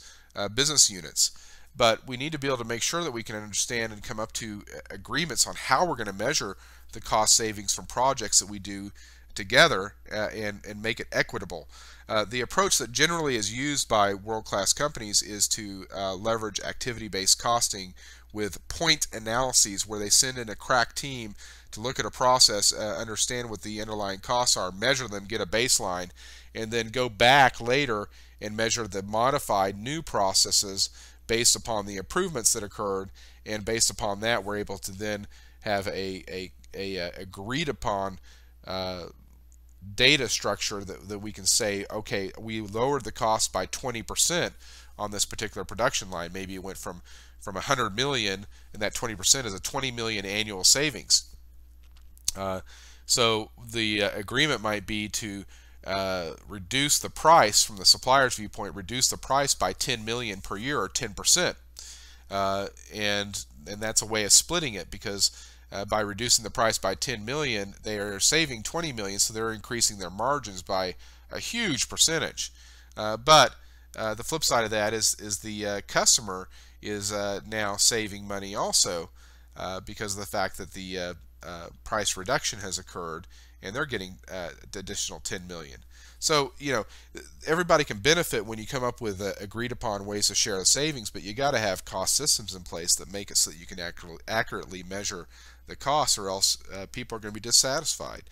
business units. But we need to be able to make sure that we can understand and come up to agreements on how we're going to measure the cost savings from projects that we do together and make it equitable. The approach that generally is used by world-class companies is to leverage activity-based costing with point analyses, where they send in a crack team to look at a process, understand what the underlying costs are, measure them, get a baseline, and then go back later and measure the modified new processes based upon the improvements that occurred, and based upon that we're able to then have a agreed upon data structure that we can say, okay, we lowered the cost by 20% on this particular production line. Maybe it went from 100 million, and that 20% is a 20 million annual savings. So the agreement might be to reduce the price from the supplier's viewpoint, reduce the price by 10 million per year, or 10%. And that's a way of splitting it, because by reducing the price by 10 million, they are saving 20 million, so they're increasing their margins by a huge percentage. But the flip side of that is the customer is now saving money also, because of the fact that the price reduction has occurred, and they're getting the additional 10 million. So everybody can benefit when you come up with agreed upon ways to share the savings, but you got to have cost systems in place that make it so that you can accurately measure the costs, or else people are going to be dissatisfied,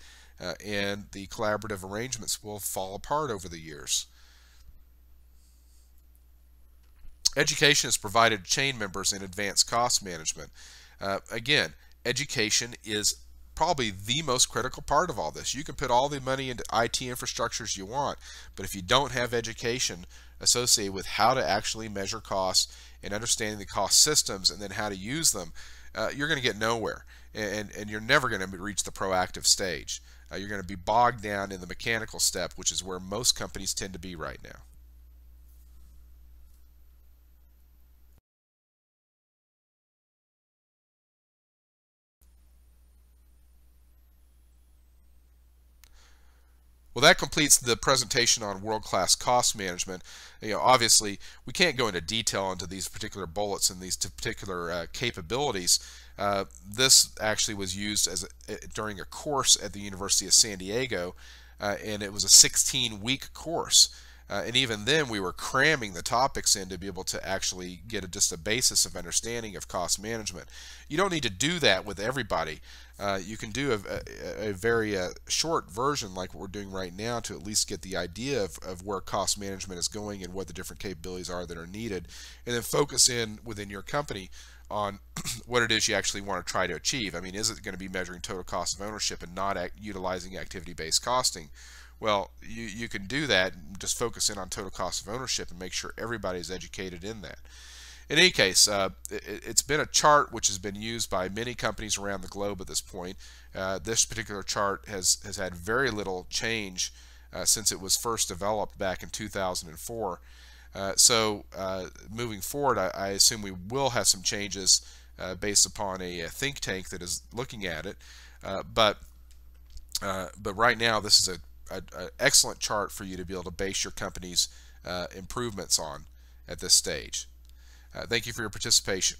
and the collaborative arrangements will fall apart over the years. Education is provided to chain members in advanced cost management. Again, education is probably the most critical part of all this. You can put all the money into IT infrastructures you want, but if you don't have education associated with how to actually measure costs and understanding the cost systems and then how to use them, you're going to get nowhere, and you're never going to reach the proactive stage. You're going to be bogged down in the mechanical step, which is where most companies tend to be right now. Well, that completes the presentation on world-class cost management. Obviously, we can't go into detail into these particular bullets and these particular capabilities. This actually was used during a course at the University of San Diego, and it was a 16-week course. And even then, we were cramming the topics in to be able to actually get just a basis of understanding of cost management. You don't need to do that with everybody. You can do a very short version like what we're doing right now to at least get the idea of where cost management is going and what the different capabilities are that are needed, and then focus in within your company on what it is you actually want to try to achieve. I mean, is it going to be measuring total cost of ownership and not utilizing activity-based costing? Well, you can do that and just focus in on total cost of ownership and make sure everybody's educated in that. In any case, it's been a chart which has been used by many companies around the globe at this point. This particular chart has had very little change since it was first developed back in 2004. So moving forward, I assume we will have some changes based upon a think tank that is looking at it. But right now, this is an excellent chart for you to be able to base your company's improvements on at this stage. Thank you for your participation.